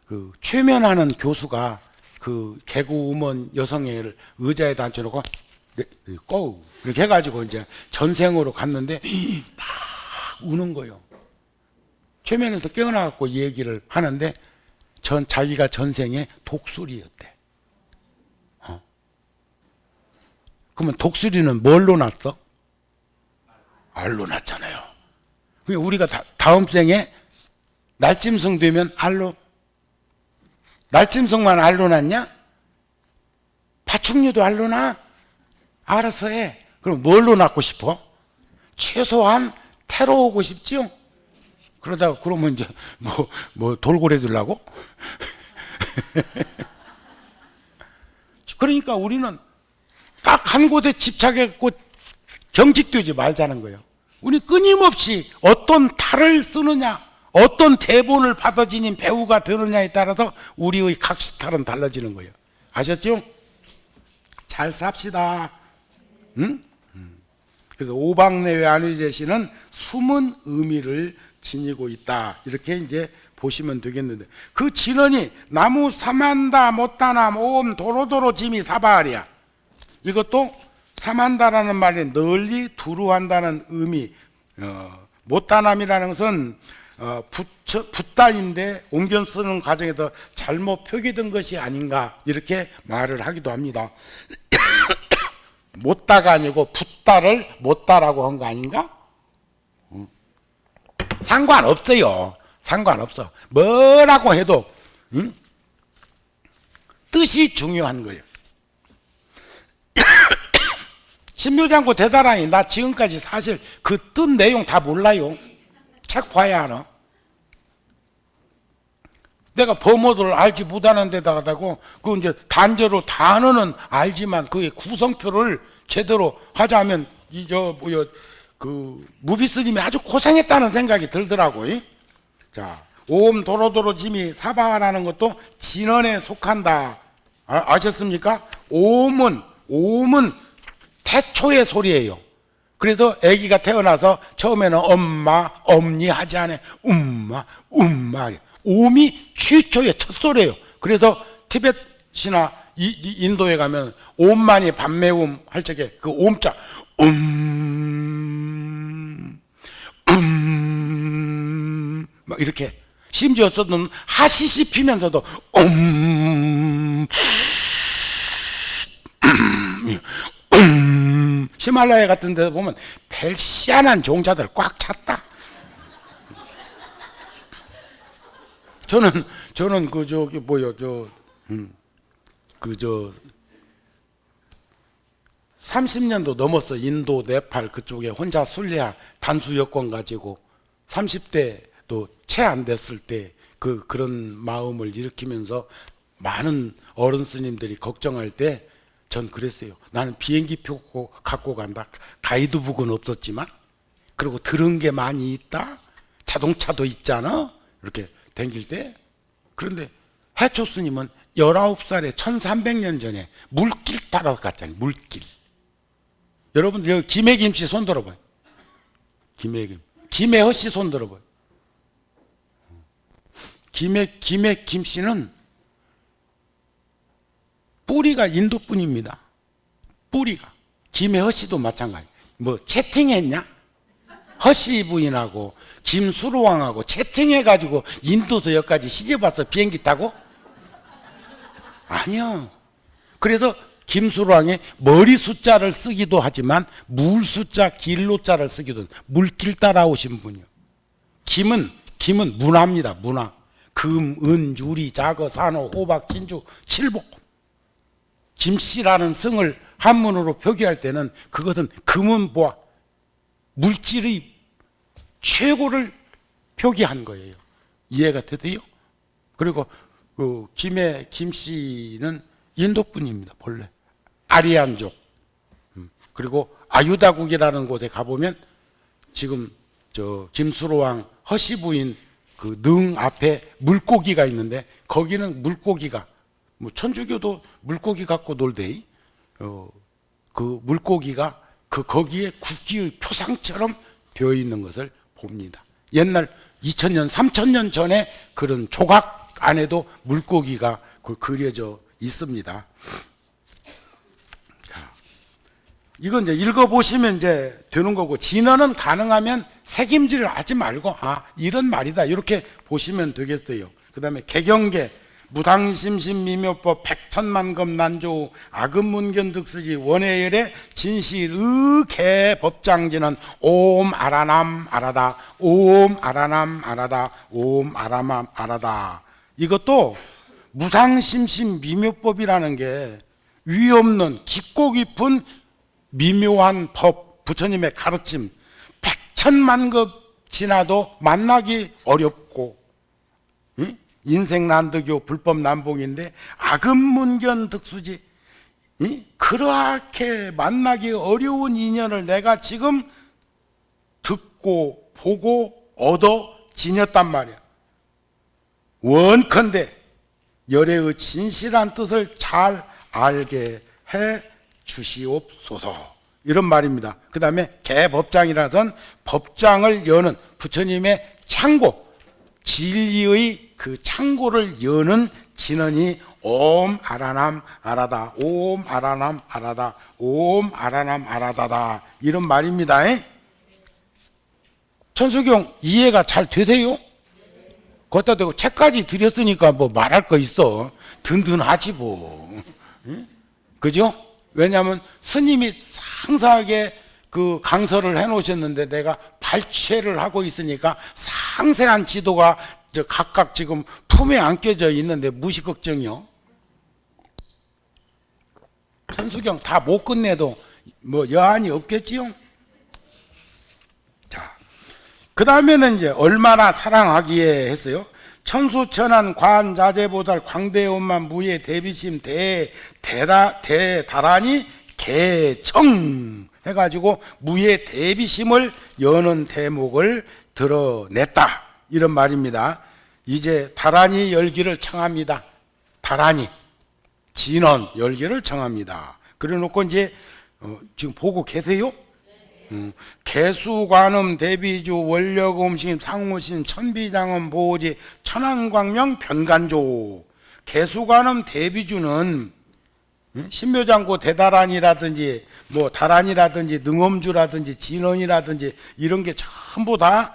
그 최면하는 교수가 그 개그 우먼 여성애를 의자에 앉혀놓고 고 이렇게 해가지고 이제 전생으로 갔는데 막 우는 거예요. 최면에서 깨어나갖고 이 얘기를 하는데, 자기가 전생에 독수리였대. 그러면 독수리는 뭘로 났어? 알로 났잖아요. 그러니까 우리가 다음 생에 날짐승 되면 알로, 날짐승만 알로 났냐? 파충류도 알로 나? 알아서 해. 그럼 뭘로 낳고 싶어? 최소한 태로 오고 싶지요? 그러다가 그러면 이제 뭐 돌고래 들라고? 그러니까 우리는 딱 한 곳에 집착했고 경직되지 말자는 거예요. 우리 끊임없이 어떤 탈을 쓰느냐, 어떤 대본을 받아 지닌 배우가 되느냐에 따라서 우리의 각시탈은 달라지는 거예요. 아셨죠? 잘 삽시다. 응? 그래서 오방내외 안위제시는 숨은 의미를 지니고 있다. 이렇게 이제 보시면 되겠는데, 그 진언이 나무 사만다 못다나 모음 도로도로 짐이 사바하리야. 이것도 사만다라는 말이 널리 두루한다는 의미, 못다남이라는 것은 붓다인데 옮겨 쓰는 과정에서 잘못 표기된 것이 아닌가, 이렇게 말을 하기도 합니다. 못다가 아니고 붓다를 못다라고 한 거 아닌가? 상관없어요. 상관없어. 뭐라고 해도 뜻이 중요한 거예요. 신묘장구 대다라니 나 지금까지 사실 그 뜻 내용 다 몰라요. 책 봐야 알아. 내가 범어를 알지 못하는 데다가 그 이제 단저로 단어는 알지만 그의 구성표를 제대로 하자면 그 무비스님이 아주 고생했다는 생각이 들더라고. 자, 오음 도로도로 짐이 사바라는 것도 진언에 속한다. 아셨습니까? 오음은 태초의 소리예요. 그래서 아기가 태어나서 처음에는 엄마, 엄니 하지 않아. umma. 오음이 최초의 첫 소리예요. 그래서 티벳이나 인도에 가면 오음만이 반매음 할 적에 그 오음자 막 이렇게 심지어 써는 하시시 피면서도 히말라야 같은 데서 보면 벨시안한 종자들 꽉 찼다. 저는 그 저기 뭐요 30년도 넘었어. 인도, 네팔 그쪽에 혼자 순례야 단수 여권 가지고 30대도 채 안 됐을 때 그런 마음을 일으키면서 많은 어른 스님들이 걱정할 때 전 그랬어요. 나는 비행기표 갖고 간다. 가이드북은 없었지만 그리고 들은 게 많이 있다. 자동차도 있잖아. 이렇게 댕길 때. 그런데 해초 스님은 19살에 1300년 전에 물길 따라 갔잖아요. 물길. 여러분들 여기 김해김씨 손 들어봐요. 김해허씨 손 들어봐요. 김해김씨는 뿌리가 인도뿐입니다. 뿌리가. 김해허씨도 마찬가지. 뭐 채팅했냐? 허씨 부인하고 김수로왕하고 채팅해가지고 인도서 여기까지 시집와서 비행기 타고? 아니요. 그래서 김수로왕이 머리 숫자를 쓰기도 하지만 물 숫자 길로자를 쓰기도 물길 따라오신 분이요. 김은 문화입니다. 문화. 금, 은, 유리, 자거, 산호, 호박, 진주, 칠복. 김씨라는 성을 한문으로 표기할 때는 그것은 금은 보아 물질의 최고를 표기한 거예요. 이해가 되세요? 그리고 그 김씨는 인도뿐입니다. 본래 아리안족. 그리고 아유다국이라는 곳에 가보면 지금 저 김수로왕 허씨 부인 그 능 앞에 물고기가 있는데 거기는 물고기가 뭐 천주교도 물고기 갖고 놀대. 그 물고기가 거기에 국기의 표상처럼 되어 있는 것을 봅니다. 옛날 2000년, 3000년 전에 그런 조각 안에도 물고기가 그려져 있습니다. 자, 이건 이제 읽어보시면 이제 되는 거고, 진언은 가능하면 색임질을 하지 말고, 이런 말이다. 이렇게 보시면 되겠어요. 그 다음에 개경계, 무당심신미묘법 백천만금 난조 악음문견득스지 원해열의 진실의 개법장지는 옴 아라남 아라다 옴 아라남 아라다 옴 아라남 아라다. 이것도 무상심신미묘법이라는 게 위 없는 깊고 깊은 미묘한 법, 부처님의 가르침, 백천만급 지나도 만나기 어렵고, 인생 난득요 불법 난봉인데 악음문견 득수지. 그렇게 만나기 어려운 인연을 내가 지금 듣고 보고 얻어 지녔단 말이야. 원컨대 열애의 진실한 뜻을 잘 알게 해 주시옵소서. 이런 말입니다. 그 다음에 개법장이라선 법장을 여는 부처님의 창고, 진리의 그 창고를 여는 진언이 옴 아라남 아라다 옴 아라남 아라다 옴 아라남 아라다다, 이런 말입니다. 천수경 이해가 잘 되세요? 거기다 대고 책까지 드렸으니까 뭐 말할 거 있어. 든든하지 뭐. 그죠? 왜냐하면 스님이 상세하게 그 강설을 해놓으셨는데 내가 발췌를 하고 있으니까 상세한 지도가 각각 지금 품에 안겨져 있는데 무시 걱정이요. 천수경 다 못 끝내도 뭐 여한이 없겠지요. 자, 그 다음에는 이제 얼마나 사랑하기에 했어요. 천수천안 관자재보살 광대원만 무예 대비심 대다라니 개청 해가지고 무예 대비심을 여는 대목을 드러냈다 이런 말입니다. 이제 다란이 열기를 청합니다. 다란이 진원 열기를 청합니다. 그래놓고 이제 지금 보고 계세요? 개수관음 대비주 원력음심 상무신 천비장엄 보호지 천안광명 변간조. 개수관음 대비주는 신묘장구 대다란이라든지 뭐 다란이라든지 능엄주라든지 진원이라든지 이런 게 전부 다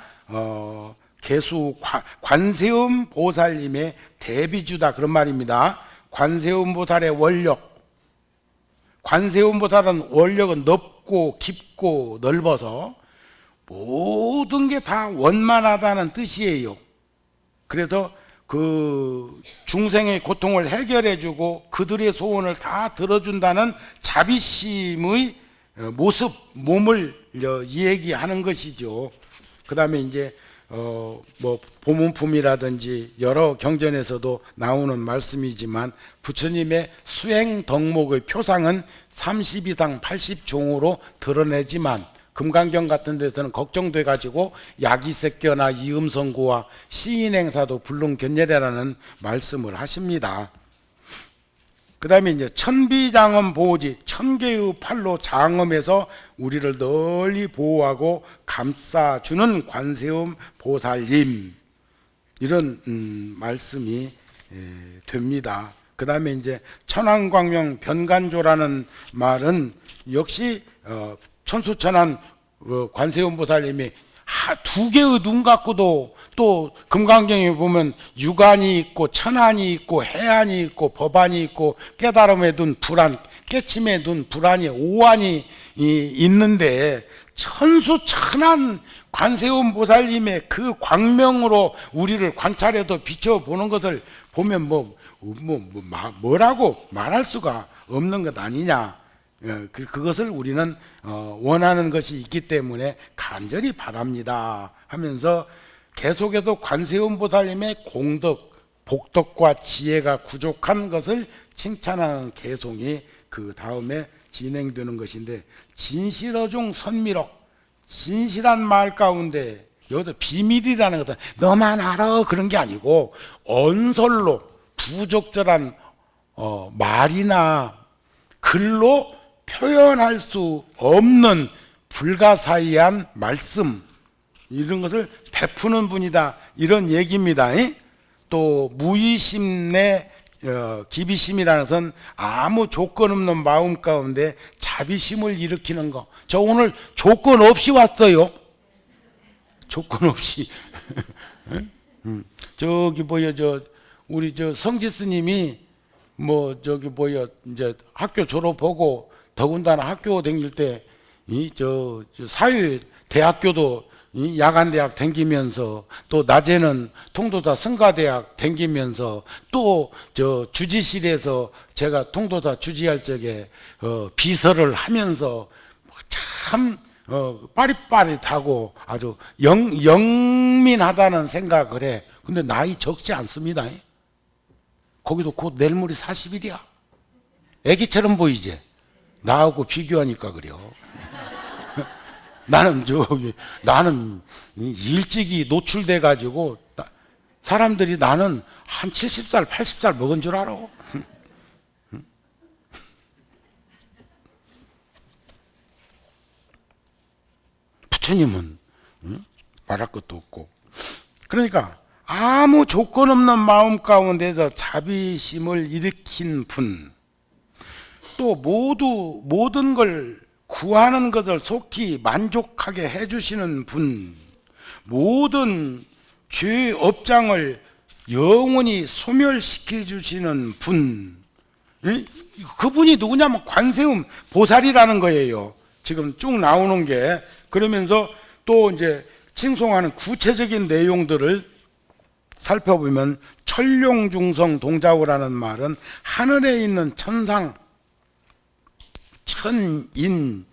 개수 관세음 보살님의 대비주다 그런 말입니다. 관세음 보살의 원력, 관세음 보살은 원력은 넓고 깊고 넓어서 모든 게 다 원만하다는 뜻이에요. 그래서 그 중생의 고통을 해결해주고 그들의 소원을 다 들어준다는 자비심의 모습, 몸을 얘기하는 것이죠. 그 다음에 이제 뭐 보문품이라든지 여러 경전에서도 나오는 말씀이지만 부처님의 수행 덕목의 표상은 32상 80종으로 드러내지만 금강경 같은 데서는 걱정돼 가지고 야기색교나 이음성구와 시인행사도 불능견례라는 말씀을 하십니다. 그 다음에 이제 천비장엄 보호지, 천개의 팔로 장엄해서 우리를 널리 보호하고 감싸주는 관세음 보살님 이런 말씀이 됩니다. 그 다음에 이제 천안광명 변간조라는 말은 역시 천수천안 관세음 보살님이 두 개의 눈 갖고도 또 금강경에 보면 유관이 있고 천안이 있고 해안이 있고 법안이 있고 깨달음의 눈 불안, 깨침의 눈 불안이 오안이 있는데 천수천안 관세음 보살님의 그 광명으로 우리를 관찰해도 비춰보는 것을 보면 뭐라고 말할 수가 없는 것 아니냐. 그것을 우리는 원하는 것이 있기 때문에 간절히 바랍니다 하면서 계속해서 관세음 보살님의 공덕, 복덕과 지혜가 부족한 것을 칭찬하는 개송이 그 다음에 진행되는 것인데, 진실어중 선미록, 진실한 말 가운데 여기서 비밀이라는 것은 너만 알아 그런 게 아니고 언설로 부적절한 말이나 글로 표현할 수 없는 불가사의한 말씀 이런 것을 베푸는 분이다 이런 얘기입니다. 또 무의심내 기비심이라는 것은 아무 조건 없는 마음 가운데 자비심을 일으키는 거. 저 오늘 조건 없이 왔어요. 조건 없이. 저기 우리 성지 스님이 이제 학교 졸업하고 더군다나 학교 다닐 때 사회 대학교도 야간대학 다니면서 또 낮에는 통도사 성가대학 다니면서 또 주지실에서 제가 통도사 주지할 적에 비서를 하면서 참 빠릿빠릿하고 아주 영민하다는 생각을 해. 근데 나이 적지 않습니다. 거기도 곧 내일모레 40일이야. 애기처럼 보이지? 나하고 비교하니까 그래요. 나는 일찍이 노출돼 가지고 사람들이 나는 한 70살, 80살 먹은 줄 알아. 부처님은 말할 것도 없고. 그러니까 아무 조건 없는 마음 가운데서 자비심을 일으킨 분, 또 모든 걸 구하는 것을 속히 만족하게 해주시는 분, 모든 죄의 업장을 영원히 소멸시켜 주시는 분, 그분이 누구냐면 관세음 보살이라는 거예요. 지금 쭉 나오는 게. 그러면서 또 이제 칭송하는 구체적인 내용들을 살펴보면 천룡중성 동자호라는 말은 하늘에 있는 천상, 천인,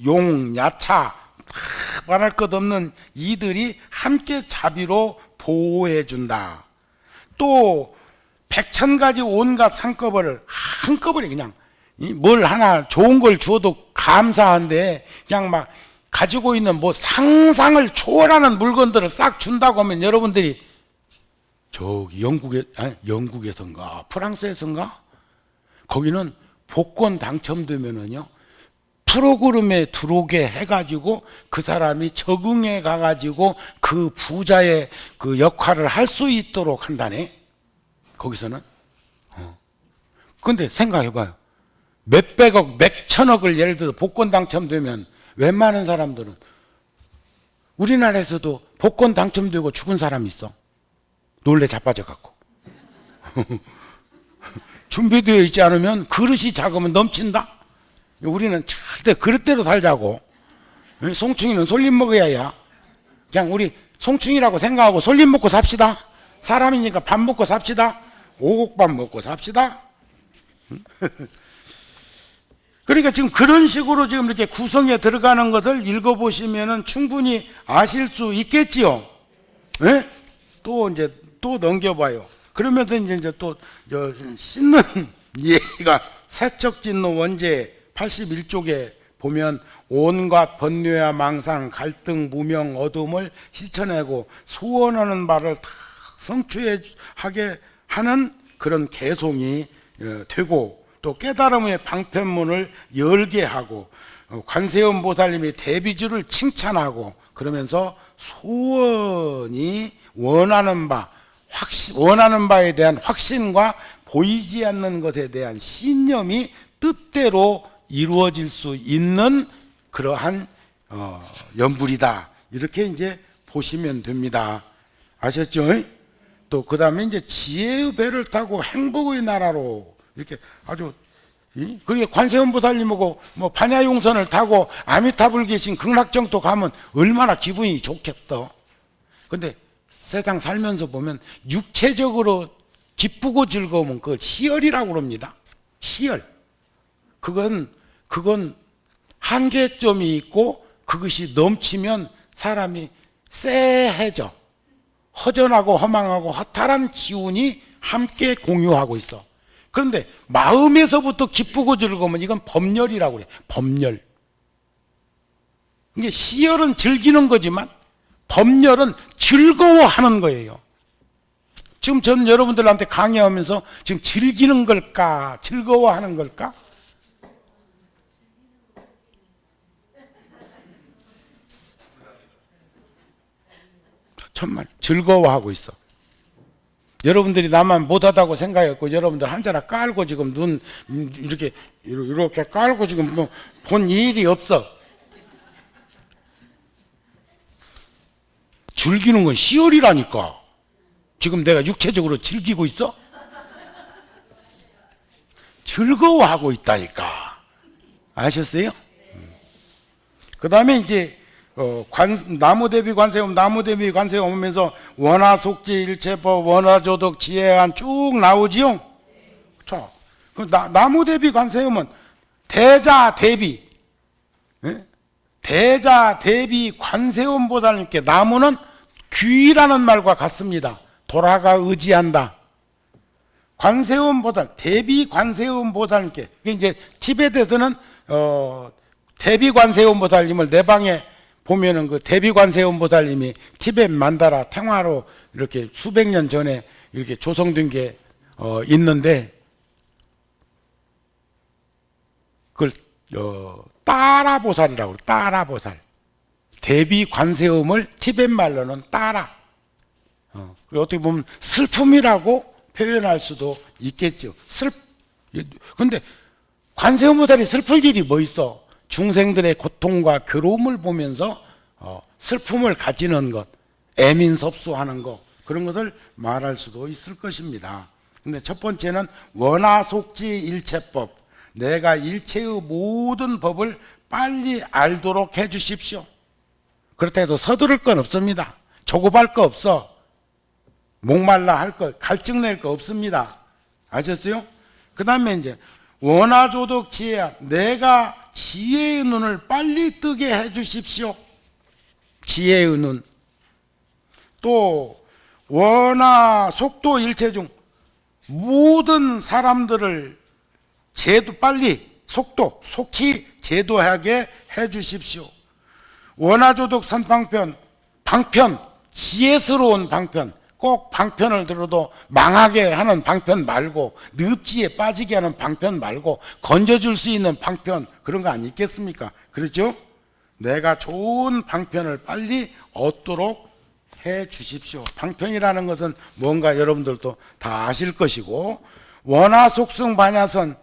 용, 야차 말할 것 없는 이들이 함께 자비로 보호해 준다. 또 백천가지 온갖 상급을 한꺼번에 그냥 뭘 하나 좋은 걸 주어도 감사한데 그냥 막 가지고 있는 뭐 상상을 초월하는 물건들을 싹 준다고 하면 여러분들이 저기 영국에선가 프랑스에선가 거기는 복권 당첨되면은요 프로그램에 들어오게 해가지고 그 사람이 적응해 가가지고 그 부자의 그 역할을 할 수 있도록 한다네. 거기서는. 근데 생각해봐요. 몇백억, 몇천억을 예를 들어 복권 당첨되면 웬만한 사람들은 우리나라에서도 복권 당첨되고 죽은 사람이 있어. 놀래 자빠져 갖고. 준비되어 있지 않으면 그릇이 작으면 넘친다. 우리는 절대 그릇대로 살자고. 송충이는 솔잎 먹어야야. 그냥 우리 송충이라고 생각하고 솔잎 먹고 삽시다. 사람이니까 밥 먹고 삽시다. 오곡밥 먹고 삽시다. 그러니까 지금 그런 식으로 지금 이렇게 구성에 들어가는 것을 읽어보시면은 충분히 아실 수 있겠지요. 네? 또 이제 또 넘겨봐요. 그러면 이제 또 씻는 얘기가 세척진노 원제 81쪽에 보면 온갖 번뇌와 망상, 갈등, 무명, 어둠을 씻어내고 소원하는 바를 다 성취하게 하는 그런 개송이 되고 또 깨달음의 방편문을 열게 하고 관세음 보살님이 대비주를 칭찬하고 그러면서 소원이 원하는 바에 대한 확신과 보이지 않는 것에 대한 신념이 뜻대로 이루어질 수 있는 그러한 연불이다. 이렇게 이제 보시면 됩니다. 아셨죠? 또 그 다음에 이제 지혜의 배를 타고 행복의 나라로 이렇게 아주 그게 관세음보살님하고 뭐 반야용선을 타고 아미타불 계신 극락정토 가면 얼마나 기분이 좋겠어. 근데 세상 살면서 보면 육체적으로 기쁘고 즐거우면 그걸 시열이라고 그럽니다. 시열. 그건 한계점이 있고 그것이 넘치면 사람이 쎄해져. 허전하고 허망하고 허탈한 기운이 함께 공유하고 있어. 그런데 마음에서부터 기쁘고 즐거우면 이건 법열이라고 그래. 법열. 이게 시열은 즐기는 거지만 법열은 즐거워하는 거예요. 지금 저는 여러분들한테 강의하면서 지금 즐기는 걸까? 즐거워하는 걸까? 정말 즐거워하고 있어. 여러분들이 나만 못하다고 생각했고 여러분들 한자나 깔고 지금 눈 이렇게 깔고 지금 뭐 본 일이 없어. 즐기는 건 시열이라니까. 지금 내가 육체적으로 즐기고 있어? 즐거워하고 있다니까. 아셨어요? 그 다음에 이제 나무대비 관세음 하면서 원화속지 일체법 원화조덕 지혜안 쭉 나오지요. 자, 그 나무대비 관세음은 대자대비 관세음보살님께 나무는 귀라는 말과 같습니다. 돌아가 의지한다. 관세음보살 대비 관세음보살님께 이제 티베트에서는 대비 관세음보살님을 내 방에 보면은 그 대비관세음보살님이 티베트 만다라 탱화로 이렇게 수백 년 전에 이렇게 조성된 게 있는데 그걸 따라보살이라고 그래요. 따라보살. 대비관세음을 티베트 말로는 따라. 어떻게 보면 슬픔이라고 표현할 수도 있겠죠. 근데 관세음보살이 슬플 일이 뭐 있어? 중생들의 고통과 괴로움을 보면서 슬픔을 가지는 것, 애민섭수하는 것, 그런 것을 말할 수도 있을 것입니다. 근데 첫 번째는 원하속지 일체법. 내가 일체의 모든 법을 빨리 알도록 해 주십시오. 그렇다 해도 서두를 건 없습니다. 조급할 거 없어. 목말라 할 거, 갈증 낼 거 없습니다. 아셨어요? 그 다음에 이제 원하조덕 지혜야. 내가 지혜의 눈을 빨리 뜨게 해 주십시오. 지혜의 눈. 또 원하 속도 일체 중 모든 사람들을 빨리 속히 제도하게 해 주십시오. 원하조덕 선방편, 방편, 지혜스러운 방편. 꼭 방편을 들어도 망하게 하는 방편 말고, 늪지에 빠지게 하는 방편 말고 건져줄 수 있는 방편, 그런 거 아니겠습니까? 그렇죠? 내가 좋은 방편을 빨리 얻도록 해 주십시오. 방편이라는 것은 뭔가 여러분들도 다 아실 것이고, 원하속승 반야선,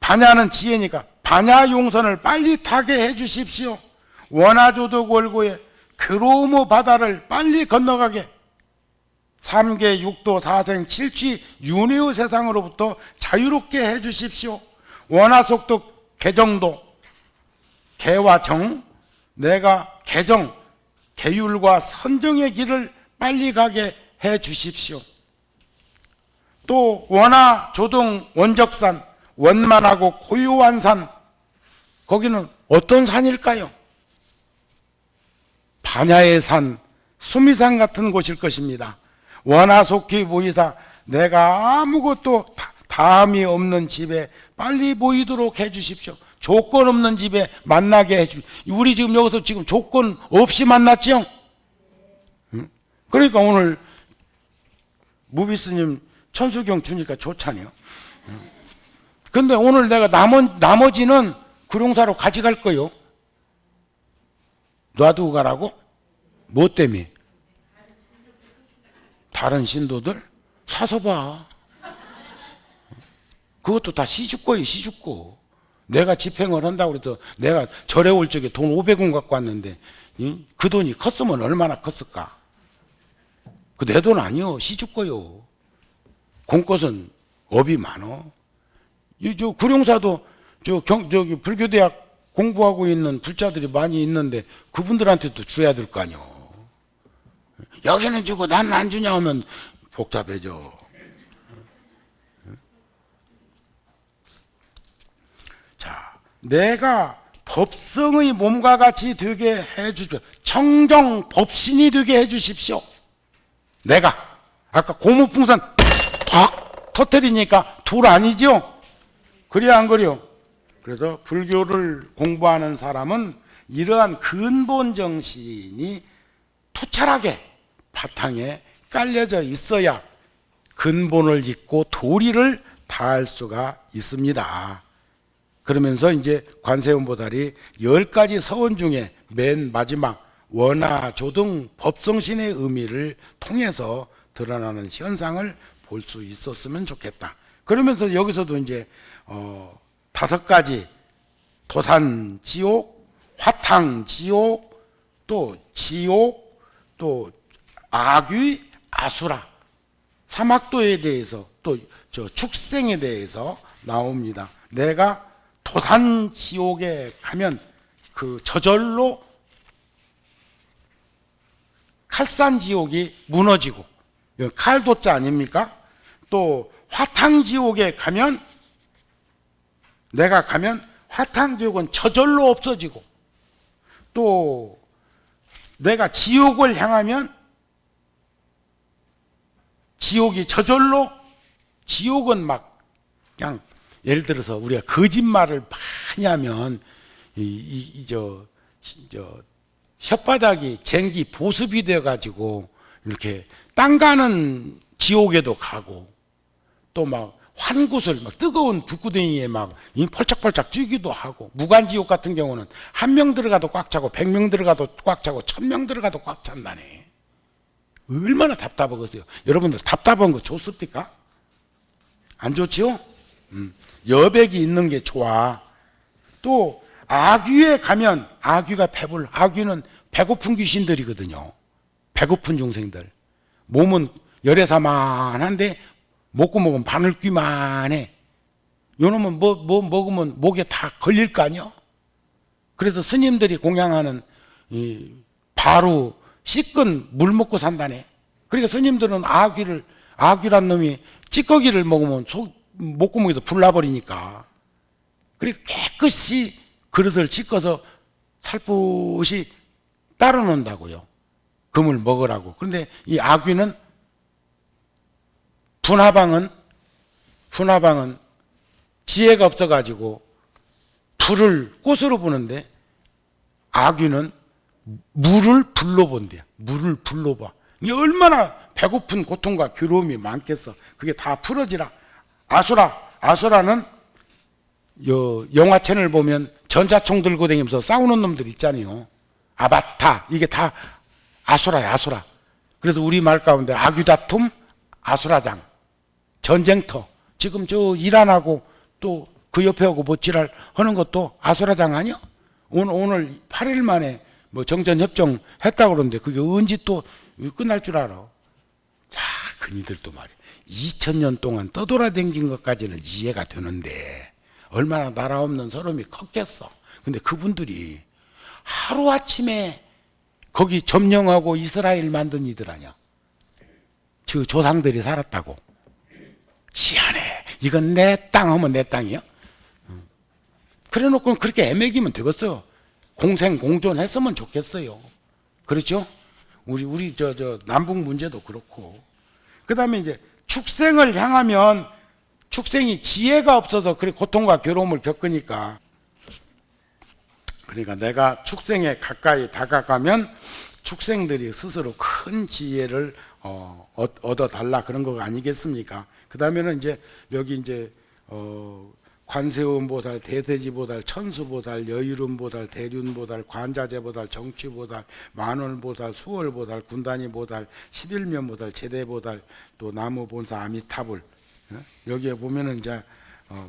반야는 지혜니까 반야용선을 빨리 타게 해 주십시오. 원하조덕 월고의 괴로움의 바다를 빨리 건너가게, 3계 6도 4생 7취 윤회의 세상으로부터 자유롭게 해 주십시오. 원하속덕 개정도, 개와 정, 내가 개정, 계율과 선정의 길을 빨리 가게 해 주십시오. 또 원하조동 원적산, 원만하고 고요한 산, 거기는 어떤 산일까요? 반야의 산, 수미산 같은 곳일 것입니다. 원하속히 보이사, 내가 아무것도 다함이 없는 집에 빨리 보이도록 해 주십시오. 조건 없는 집에 만나게 해 주십시오. 우리 지금 여기서 지금 조건 없이 만났죠? 그러니까 오늘 무비스님 천수경 주니까 좋잖아요. 근데 오늘 내가 나머지는 구룡사로 가져갈 거요. 놔두고 가라고? 뭐 때문에? 다른 신도들? 사서 봐. 그것도 다 시주거예요, 시주거. 내가 집행을 한다고 그래도 내가 절에 올 적에 돈 500원 갖고 왔는데, 그 돈이 컸으면 얼마나 컸을까? 그 내 돈 아니요, 시주거요. 공것은 업이 많어. 저 구룡사도 저기 불교대학 공부하고 있는 불자들이 많이 있는데 그분들한테도 줘야 될 거 아니요. 여기는 주고 나는 안 주냐 하면 복잡해져. 자, 내가 법성의 몸과 같이 되게 해 주십시오. 청정 법신이 되게 해 주십시오. 내가 아까 고무풍선 탁 터뜨리니까 둘 아니죠? 그래 안 그래요? 그래서 불교를 공부하는 사람은 이러한 근본 정신이 투철하게 바탕에 깔려져 있어야 근본을 잇고 도리를 다할 수가 있습니다. 그러면서 이제 관세음보살이 10가지 서원 중에 맨 마지막 원하조등 법성신의 의미를 통해서 드러나는 현상을 볼 수 있었으면 좋겠다. 그러면서 여기서도 이제 5가지 도산지옥, 화탕지옥, 또 지옥, 또 악귀, 아수라, 사막도에 대해서 또 저 축생에 대해서 나옵니다. 내가 도산지옥에 가면 그 저절로 칼산지옥이 무너지고, 칼도자 아닙니까? 또 화탕지옥에 가면, 내가 가면 화탕지옥은 저절로 없어지고, 또 내가 지옥을 향하면 지옥이 저절로, 지옥은 막 그냥 예를 들어서 우리가 거짓말을 많이 하면 혓바닥이 쟁기 보습이 되어 가지고 이렇게 땅 가는 지옥에도 가고, 또 막 환굿을 막 뜨거운 불구덩이에 막 펄짝펄짝 뛰기도 하고, 무간지옥 같은 경우는 1명 들어가도 꽉 차고 100명 들어가도 꽉 차고 1000명 들어가도 꽉 찬다네. 얼마나 답답하겠어요. 여러분들 답답한 거 좋습니까? 안 좋지요? 여백이 있는 게 좋아. 또 악귀에 가면, 악귀가 악귀는 배고픈 귀신들이거든요. 배고픈 중생들. 몸은 열애사만한데 목구멍은 바늘귀만 해. 요놈은 뭐 먹으면 목에 다 걸릴 거 아니야? 그래서 스님들이 공양하는 이 바로 씻은 물 먹고 산다네. 그러니까 스님들은 아귀란 놈이 찌꺼기를 먹으면 목구멍에서 불 나버리니까. 그러니까 깨끗이 그릇을 씻어서 살포시 따로 놓는다고요. 금을 먹으라고. 그런데 이 아귀는 분화방은 지혜가 없어가지고 불을 꽃으로 보는데 아귀는 물을 불로 본대요. 물을 불로 봐. 이게 얼마나 배고픈 고통과 괴로움이 많겠어. 그게 다 풀어지라. 아수라는 영화 채널 보면 전자총 들고 다니면서 싸우는 놈들 있잖아요. 아바타. 이게 다 아수라야, 아수라. 그래서 우리말 가운데 아귀다툼, 아수라장, 전쟁터. 지금 저 일 안 하고 또 그 옆에 하고 뭐 지랄 하는 것도 아수라장 아니야? 오늘 8일 만에 뭐 정전협정 했다고 그러는데 그게 언제 또 끝날 줄 알아? 자, 그니들도 말이야. 2000년 동안 떠돌아댕긴 것까지는 이해가 되는데 얼마나 나라 없는 서름이 컸겠어. 근데 그분들이 하루아침에 거기 점령하고 이스라엘 만든 이들 아니야. 저 조상들이 살았다고. 희한해. 이건 내 땅 하면 내 땅이야? 그래 놓고 그렇게 애매기면 되겠어요. 공생공존 했으면 좋겠어요. 그렇죠? 우리 저 남북 문제도 그렇고. 그 다음에 이제 축생을 향하면 축생이 지혜가 없어서 그래 고통과 괴로움을 겪으니까. 그러니까 내가 축생에 가까이 다가가면 축생들이 스스로 큰 지혜를 얻어달라 그런 거 아니겠습니까? 그 다음에는 이제 여기 이제 관세음보살, 대대지보살, 천수보살, 여유름보살, 대륜보살, 관자재보살, 정취보살, 만월보살, 수월보살, 군단위보살, 11면보살, 제대보살, 또 나무본사, 아미타불. 여기에 보면은 이제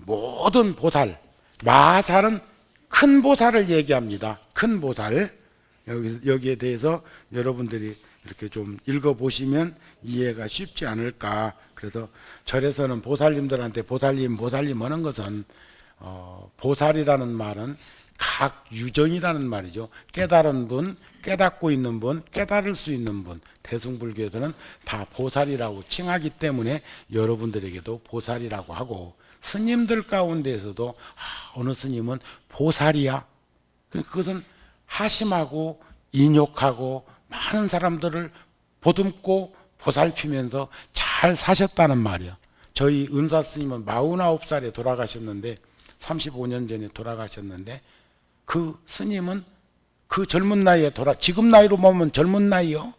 모든 보살, 마살은 큰 보살을 얘기합니다. 큰 보살. 여기에 대해서 여러분들이 이렇게 좀 읽어보시면 이해가 쉽지 않을까. 그래서 절에서는 보살님들한테 보살님 하는 것은 보살이라는 말은 각 유정이라는 말이죠. 깨달은 분, 깨닫고 있는 분, 깨달을 수 있는 분. 대승불교에서는 다 보살이라고 칭하기 때문에 여러분들에게도 보살이라고 하고, 스님들 가운데에서도 어느 스님은 보살이야. 그것은 하심하고 인욕하고 많은 사람들을 보듬고 보살피면서 잘 사셨다는 말이야. 저희 은사 스님은 49살에 돌아가셨는데 35년 전에 돌아가셨는데 그 스님은 그 젊은 나이에 지금 나이로 보면 젊은 나이요.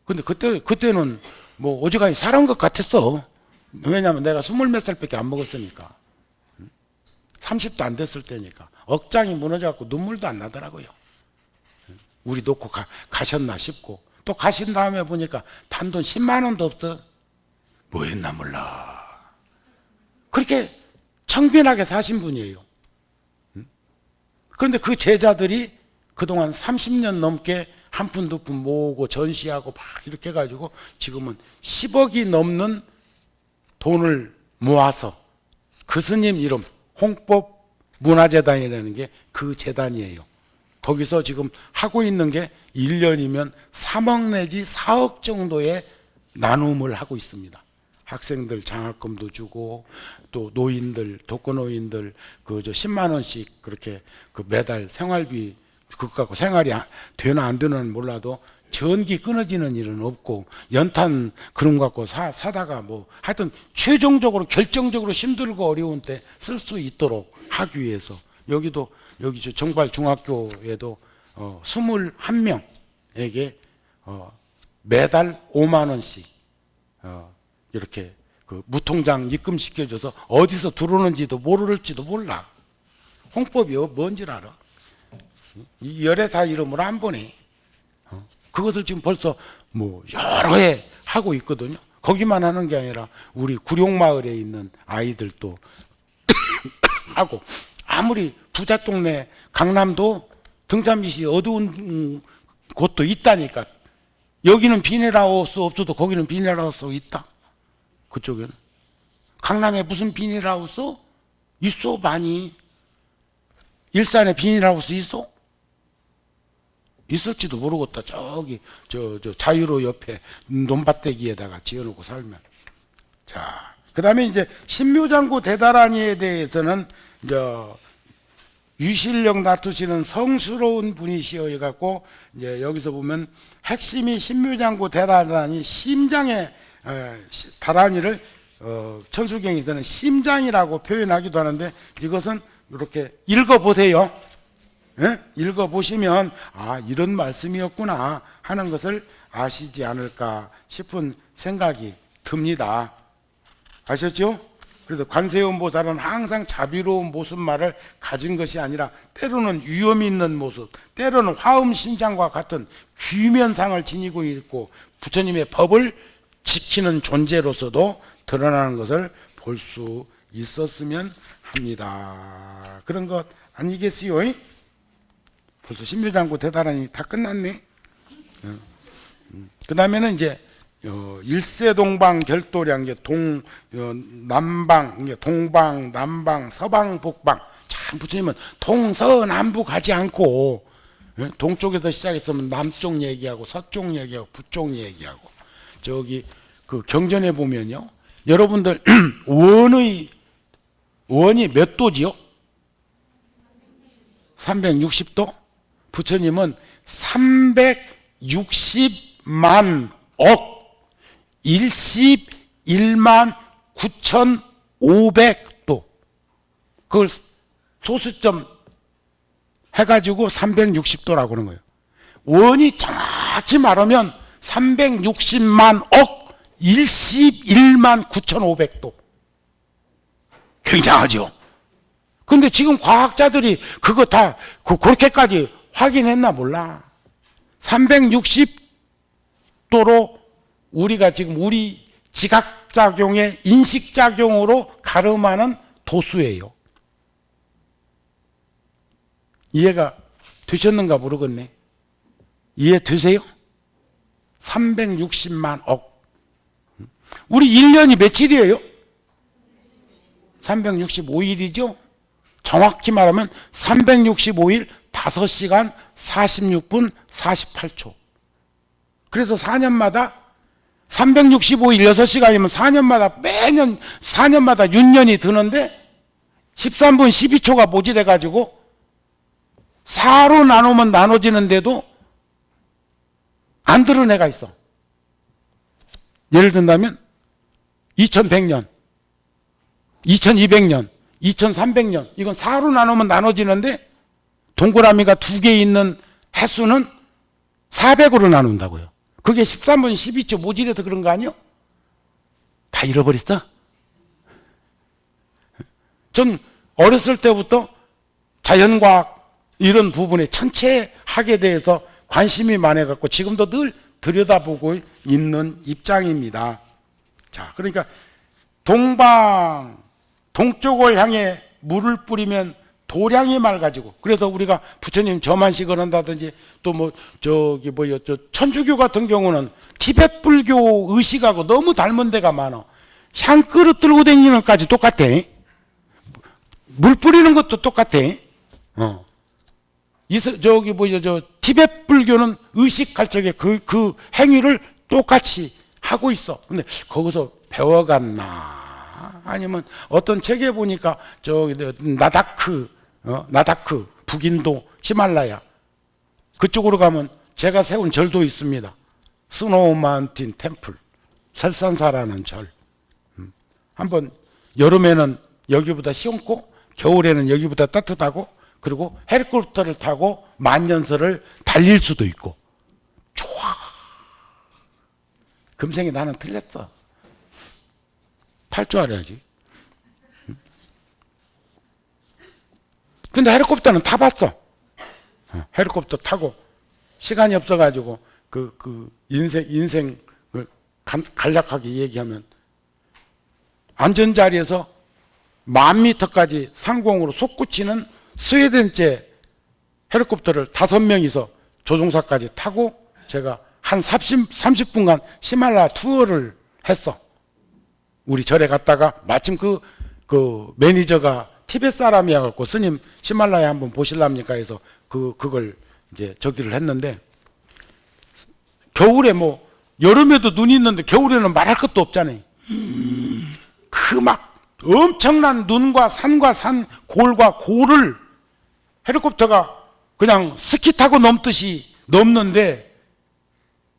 근데 그때는 뭐 어지간히 살은 것 같았어. 왜냐하면 내가 20몇 살밖에 안 먹었으니까. 30도 안 됐을 때니까. 억장이 무너져갖고 눈물도 안 나더라고요. 우리 놓고 가셨나 싶고. 또 가신 다음에 보니까 단돈 10만 원도 없어. 뭐 했나 몰라. 그렇게 청빈하게 사신 분이에요. 그런데 그 제자들이 그동안 30년 넘게 한 푼 두 푼 모으고 전시하고 막 이렇게 해가지고 지금은 10억이 넘는 돈을 모아서 그 스님 이름 홍법 문화재단이라는 게 그 재단이에요. 거기서 지금 하고 있는 게 1년이면 3억 내지 4억 정도의 나눔을 하고 있습니다. 학생들 장학금도 주고 또 노인들, 독거노인들 그 10만 원씩 그렇게 그 매달 생활비 그거 갖고 생활이 되나 안 되나는 몰라도 전기 끊어지는 일은 없고 연탄 그런 거 갖고 사다가 뭐 하여튼 최종적으로 결정적으로 힘들고 어려운 때 쓸 수 있도록 하기 위해서 여기 저 정발 중학교에도 21명에게 매달 5만 원씩 이렇게 그 무통장 입금시켜줘서 어디서 들어오는지도 모를지도 몰라. 홍법이 뭔지 알아. 이 열애사 이름으로 안 보내. 그것을 지금 벌써 뭐 여러 해 하고 있거든요. 거기만 하는 게 아니라 우리 구룡마을에 있는 아이들도 하고, 아무리 부자 동네 강남도 등잔빛이 어두운 곳도 있다니까. 여기는 비닐하우스 없어도 거기는 비닐하우스 있다. 그쪽에는. 강남에 무슨 비닐하우스? 있어, 많이. 일산에 비닐하우스 있어? 있을지도 모르겠다. 저기 저 자유로 옆에 논밭대기에다가 지어놓고 살면. 자, 그다음에 이제 신묘장구 대다라니에 대해서는 이제 유실령 다투시는 성스러운 분이시여 해갖고 이제 여기서 보면 핵심이 신묘장구 대다라니 심장의 다라니를 천술경에서는 심장이라고 표현하기도 하는데 이것은 이렇게 읽어보세요. 예? 읽어보시면 아 이런 말씀이었구나 하는 것을 아시지 않을까 싶은 생각이 듭니다. 아셨죠? 그래서 관세음보살은 항상 자비로운 모습말을 가진 것이 아니라 때로는 위험 있는 모습, 때로는 화엄신장과 같은 귀면상을 지니고 있고 부처님의 법을 지키는 존재로서도 드러나는 것을 볼 수 있었으면 합니다. 그런 것 아니겠어요? 벌써 신묘장구 대다라니 다 끝났네. 그 다음에는 이제 일세동방 결도량 남방, 동방, 남방, 서방, 북방. 참 부처님은 동서남북 하지 않고 동쪽에서 시작했으면 남쪽 얘기하고 서쪽 얘기하고 북쪽 얘기하고 저기 그 경전에 보면요. 여러분들 원이 몇 도지요? 360도? 부처님은 360만 억 11만 9,500도 그걸 소수점 해가지고 360도라고 하는 거예요. 원이 정확히 말하면 360만 억 11만 9,500도. 굉장하죠. 근데 지금 과학자들이 그거 다 그렇게까지 확인했나 몰라. 360도로 우리가 지금 우리 지각작용의 인식작용으로 가름하는 도수예요. 이해가 되셨는가 모르겠네. 이해되세요? 360만 억. 우리 1년이 며칠이에요? 365일이죠? 정확히 말하면 365일 5시간 46분 48초. 그래서 4년마다 365일 6시간이면 4년마다 매년 4년마다 6년이 드는데 13분 12초가 모질해 가지고 4로 나누면 나눠지는데도 안 들은 애가 있어. 예를 든다면 2100년, 2200년, 2300년 이건 4로 나누면 나눠지는데 동그라미가 2개 있는 횟수는 400으로 나눈다고요. 그게 13분 12초 모질해서 그런 거 아니요? 다 잃어버렸어? 전 어렸을 때부터 자연과학 이런 부분에 천체학에 대해서 관심이 많아갖고 지금도 늘 들여다보고 있는 입장입니다. 자, 그러니까 동쪽을 향해 물을 뿌리면 도량이 맑아지고, 그래서 우리가 부처님 저만식을 한다든지 또 천주교 같은 경우는 티베트 불교 의식하고 너무 닮은 데가 많아. 향 그릇 들고 다니는 것까지 똑같아. 물 뿌리는 것도 똑같아. 티베트 불교는 의식할 적에 그 행위를 똑같이 하고 있어. 근데 거기서 배워갔나? 아니면 어떤 책에 보니까 나다크 북인도 히말라야 그쪽으로 가면 제가 세운 절도 있습니다. 스노우 마운틴 템플 설산사라는 절. 한번 여름에는 여기보다 시원고 겨울에는 여기보다 따뜻하고 그리고 헬리콥터를 타고 만년설을 달릴 수도 있고 좋아. 금생에 나는 틀렸어. 탈 줄 알아야지. 근데 헬리콥터는 타봤어. 헬리콥터 타고 시간이 없어가지고 인생 간략하게 얘기하면 안전자리에서 10,000m까지 상공으로 솟구치는 스웨덴제 헬리콥터를 5명이서 조종사까지 타고 제가 한 30분간 히말라야 투어를 했어. 우리 절에 갔다가 마침 그 매니저가 티베트 사람이야 갖고 스님 히말라야 한번 보실랍니까 해서 그걸 이제 저기를 했는데, 겨울에 뭐 여름에도 눈이 있는데 겨울에는 말할 것도 없잖아요. 그 막 엄청난 눈과 산과 산, 골과 골을 헬리콥터가 그냥 스키 타고 넘듯이 넘는데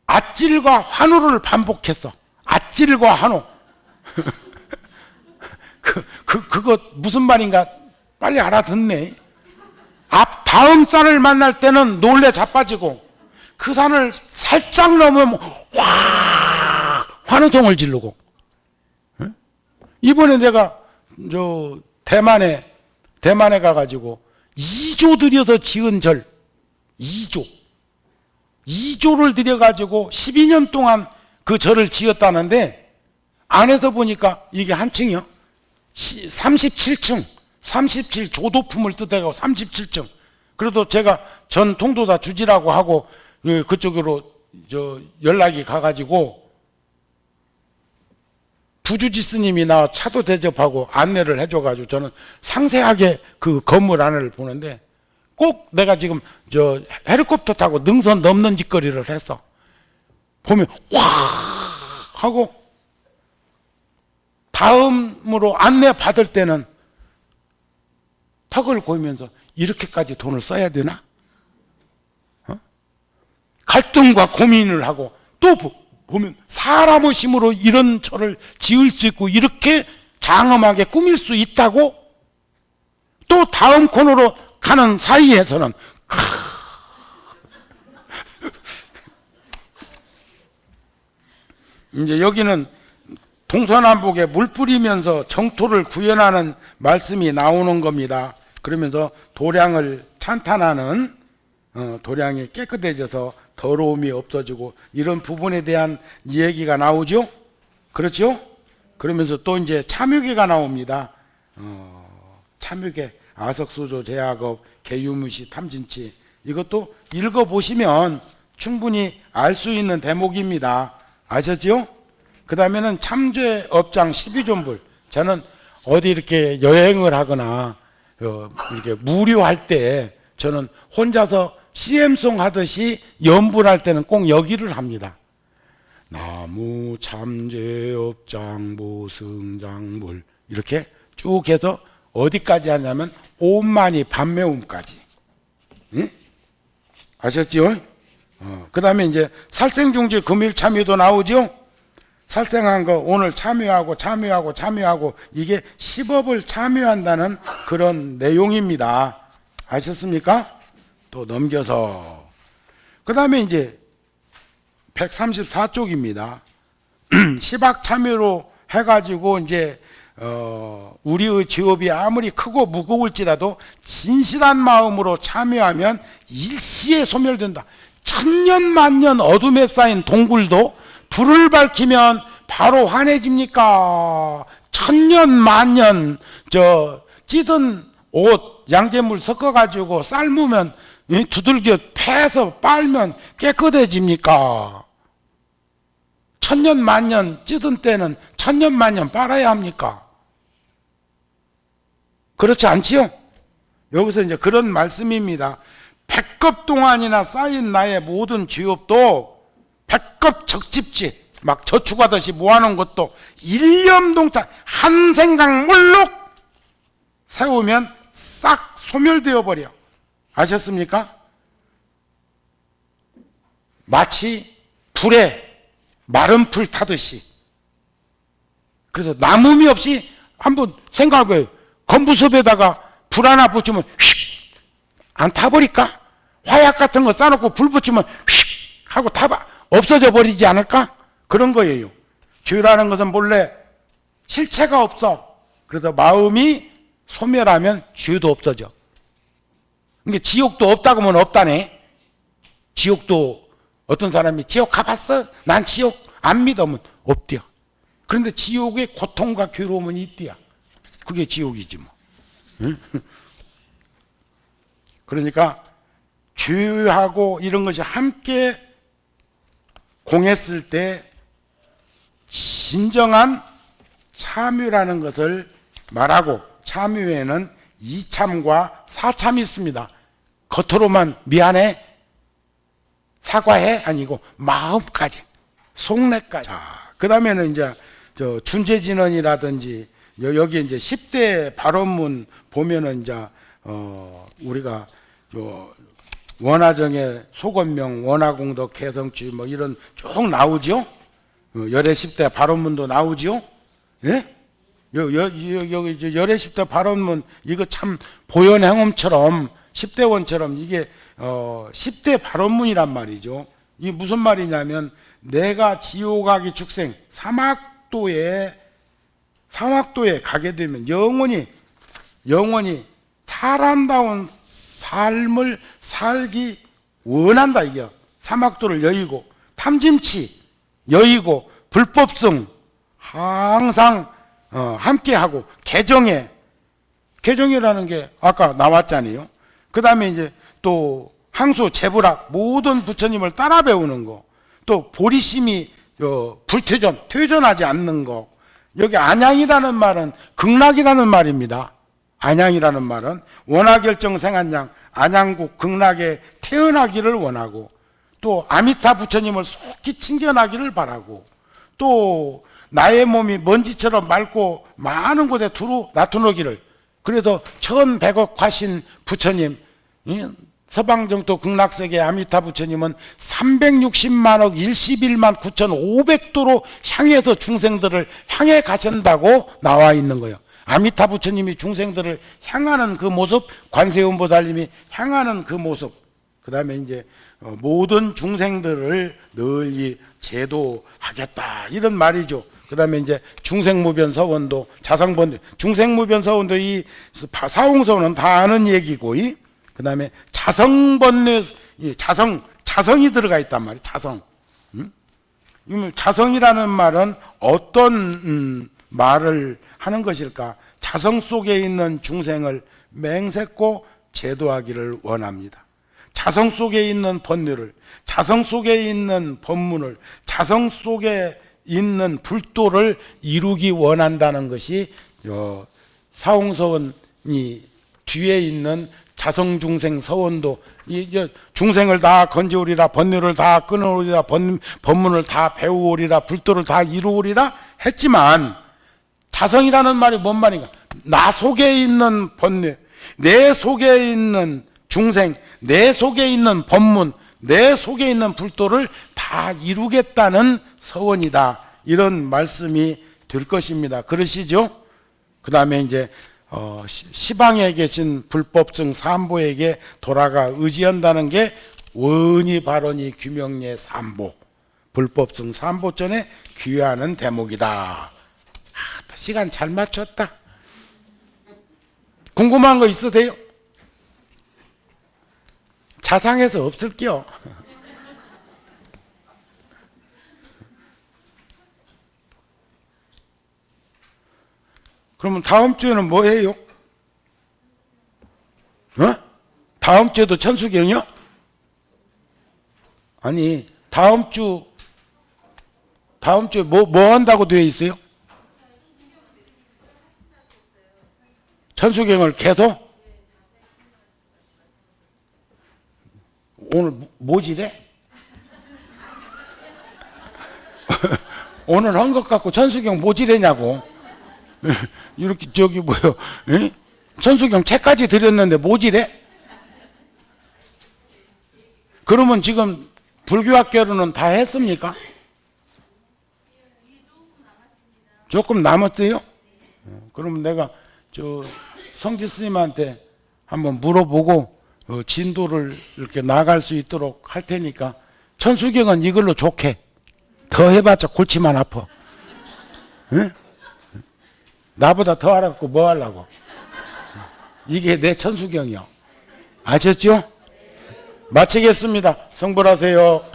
아찔과 환호를 반복했어. 아찔과 환호. 그거 무슨 말인가 빨리 알아듣네. 다음 산을 만날 때는 놀래 자빠지고, 그 산을 살짝 넘으면 확 환호성을 지르고. 이번에 내가 저 대만에 가가지고 2조 들여서 지은 절, 2조를 들여가지고 12년 동안 그 절을 지었다는데, 안에서 보니까 이게 한 층이요. 37층, 37 조도품을 뜻해가지고 37층. 그래도 제가 전 통도사 주지라고 하고 그쪽으로 연락이 가가지고 부주지 스님이 나 차도 대접하고 안내를 해줘가지고 저는 상세하게 그 건물 안을 보는데, 꼭 내가 지금 헬리콥터 타고 능선 넘는 짓거리를 했어. 보면 확 하고, 다음으로 안내 받을 때는 턱을 고이면서 이렇게까지 돈을 써야 되나? 갈등과 고민을 하고, 또 보면 사람의 힘으로 이런 절을 지을 수 있고 이렇게 장엄하게 꾸밀 수 있다고? 또 다음 코너로 가는 사이에서는 이제 여기는 동서남북에 물 뿌리면서 정토를 구현하는 말씀이 나오는 겁니다. 그러면서 도량을 찬탄하는, 도량이 깨끗해져서 더러움이 없어지고 이런 부분에 대한 얘기가 나오죠. 그렇죠? 그러면서 또 이제 참유계가 나옵니다. 참유계, 아석수조, 제약업, 개유무시, 탐진치, 이것도 읽어보시면 충분히 알 수 있는 대목입니다. 아셨죠? 그 다음에는 참죄업장 12존불. 저는 어디 이렇게 여행을 하거나 이렇게 무료할 때 저는 혼자서 CM송 하듯이 연불할 때는 꼭 여기를 합니다. 나무 참죄업장 보승장불, 이렇게 쭉 해서 어디까지 하냐면 오만이 반매움까지. 응? 아셨죠? 그 다음에 이제 살생중지 금일참여도 나오죠? 살생한 거 오늘 참여하고 이게 10업을 참여한다는 그런 내용입니다. 아셨습니까? 또 넘겨서 그 다음에 이제 134쪽입니다. 10악 참여로 해가지고 이제 우리의 죄업이 아무리 크고 무거울지라도 진실한 마음으로 참여하면 일시에 소멸된다. 천년만년 어둠에 쌓인 동굴도 불을 밝히면 바로 환해집니까? 천년만년 찌든 옷 양잿물 섞어가지고 삶으면 두들겨 패서 빨면 깨끗해집니까? 천년만년 찌든 때는 천년만년 빨아야 합니까? 그렇지 않지요? 여기서 이제 그런 말씀입니다. 100급 동안이나 쌓인 나의 모든 죄업도 100급 적집지 막 저축하듯이 모아놓은 것도 일념동차 한 생각 물록 세우면 싹 소멸되어 버려. 아셨습니까? 마치 불에 마른 풀 타듯이. 그래서 남음이 없이 한번 생각해봐요. 건부섭에다가 불 하나 붙이면 휙 안 타버릴까? 화약 같은 거 싸놓고 불 붙이면 휙 하고 타봐 없어져 버리지 않을까? 그런 거예요. 죄라는 것은 본래 실체가 없어. 그래서 마음이 소멸하면 죄도 없어져. 그러니까 지옥도 없다고 하면 없다네. 지옥도 어떤 사람이 지옥 가봤어? 난 지옥 안 믿으면 없대요. 그런데 지옥의 고통과 괴로움은 있대요. 그게 지옥이지 뭐. 응? 그러니까 죄하고 이런 것이 함께 공했을 때 진정한 참유라는 것을 말하고 참유에는 이참과 사참이 있습니다. 겉으로만 미안해, 사과해 아니고 마음까지, 속내까지. 자, 그 다음에는 이제 저 준재진언이라든지 여기 이제 10대 발언문 보면은 이제 우리가 원화정의 소건명, 원화공덕, 개성주의 뭐 이런 쭉 나오죠. 열애 10대 발언문도 나오죠. 예? 여기 이제 열애 10대 발언문 이거 참 보현행음처럼 10대원처럼 이게 10대 발언문이란 말이죠. 이게 무슨 말이냐면 내가 지옥아기 축생 사막도에 가게 되면 영원히 사람다운 삶을 살기 원한다. 이게 사막도를 여의고 탐짐치 여의고 불법성 항상 함께하고 개정이라는 게 아까 나왔잖아요. 그 다음에 이제 또 항소 재불학 모든 부처님을 따라 배우는 거, 또 보리심이 퇴전하지 않는 거. 여기 안양이라는 말은 극락이라는 말입니다. 안양이라는 말은 원하결정 생안양 안양국 극락에 태어나기를 원하고, 또 아미타 부처님을 속히 친견하기를 바라고, 또 나의 몸이 먼지처럼 맑고 많은 곳에 두루 나타나기를. 그래서 1100억 화신 부처님, 서방정토 극락세계 아미타 부처님은 360만억 11만 9,500도로 향해서 중생들을 향해 가신다고 나와 있는 거예요. 아미타 부처님이 중생들을 향하는 그 모습, 관세음보살님이 향하는 그 모습, 그 다음에 이제 모든 중생들을 널리 제도하겠다 이런 말이죠. 그 다음에 이제 중생무변서원도 자성번, 중생무변서원도 이 사홍서원은 다 아는 얘기고, 그 다음에 자성번뇌, 자성이 들어가 있단 말이에요. 자성. 자성이라는 말은 어떤 말을 하는 것일까? 자성 속에 있는 중생을 맹세코 제도하기를 원합니다. 자성 속에 있는 법률을, 자성 속에 있는 법문을, 자성 속에 있는 불도를 이루기 원한다는 것이 사홍서원이 뒤에 있는 자성중생 서원도, 중생을 다 건져오리라, 법률을 다 끊어오리라, 법문을 다 배우오리라, 불도를 다 이루오리라 했지만, 자성이라는 말이 뭔 말인가? 나 속에 있는 법률, 내 속에 있는 중생, 내 속에 있는 법문, 내 속에 있는 불도를 다 이루겠다는 서원이다. 이런 말씀이 될 것입니다. 그러시죠? 그 다음에 이제 시방에 계신 불법성 삼보에게 돌아가 의지한다는 게 원이 발언이 규명례 삼보, 불법성 삼보전에 귀하는 대목이다. 시간 잘 맞췄다. 궁금한 거 있으세요? 자상해서 없을게요. 그러면 다음 주에는 뭐 해요? 다음 주에도 천수경이요? 아니, 다음 주에 뭐 한다고 되어 있어요? 천수경을 계속? 오늘 뭐지래? 오늘 한 것 갖고 천수경 뭐지래냐고. 이렇게 뭐요? 천수경 책까지 드렸는데 뭐지래? 그러면 지금 불교학교로는 다 했습니까? 조금 남았어요? 그러면 내가 성지 스님한테 한번 물어보고 진도를 이렇게 나갈 수 있도록 할 테니까, 천수경은 이걸로 좋게. 더 해봤자 골치만 아파. 응? 나보다 더 알았고 뭐 하려고. 이게 내 천수경이요. 아셨죠? 마치겠습니다. 성불하세요.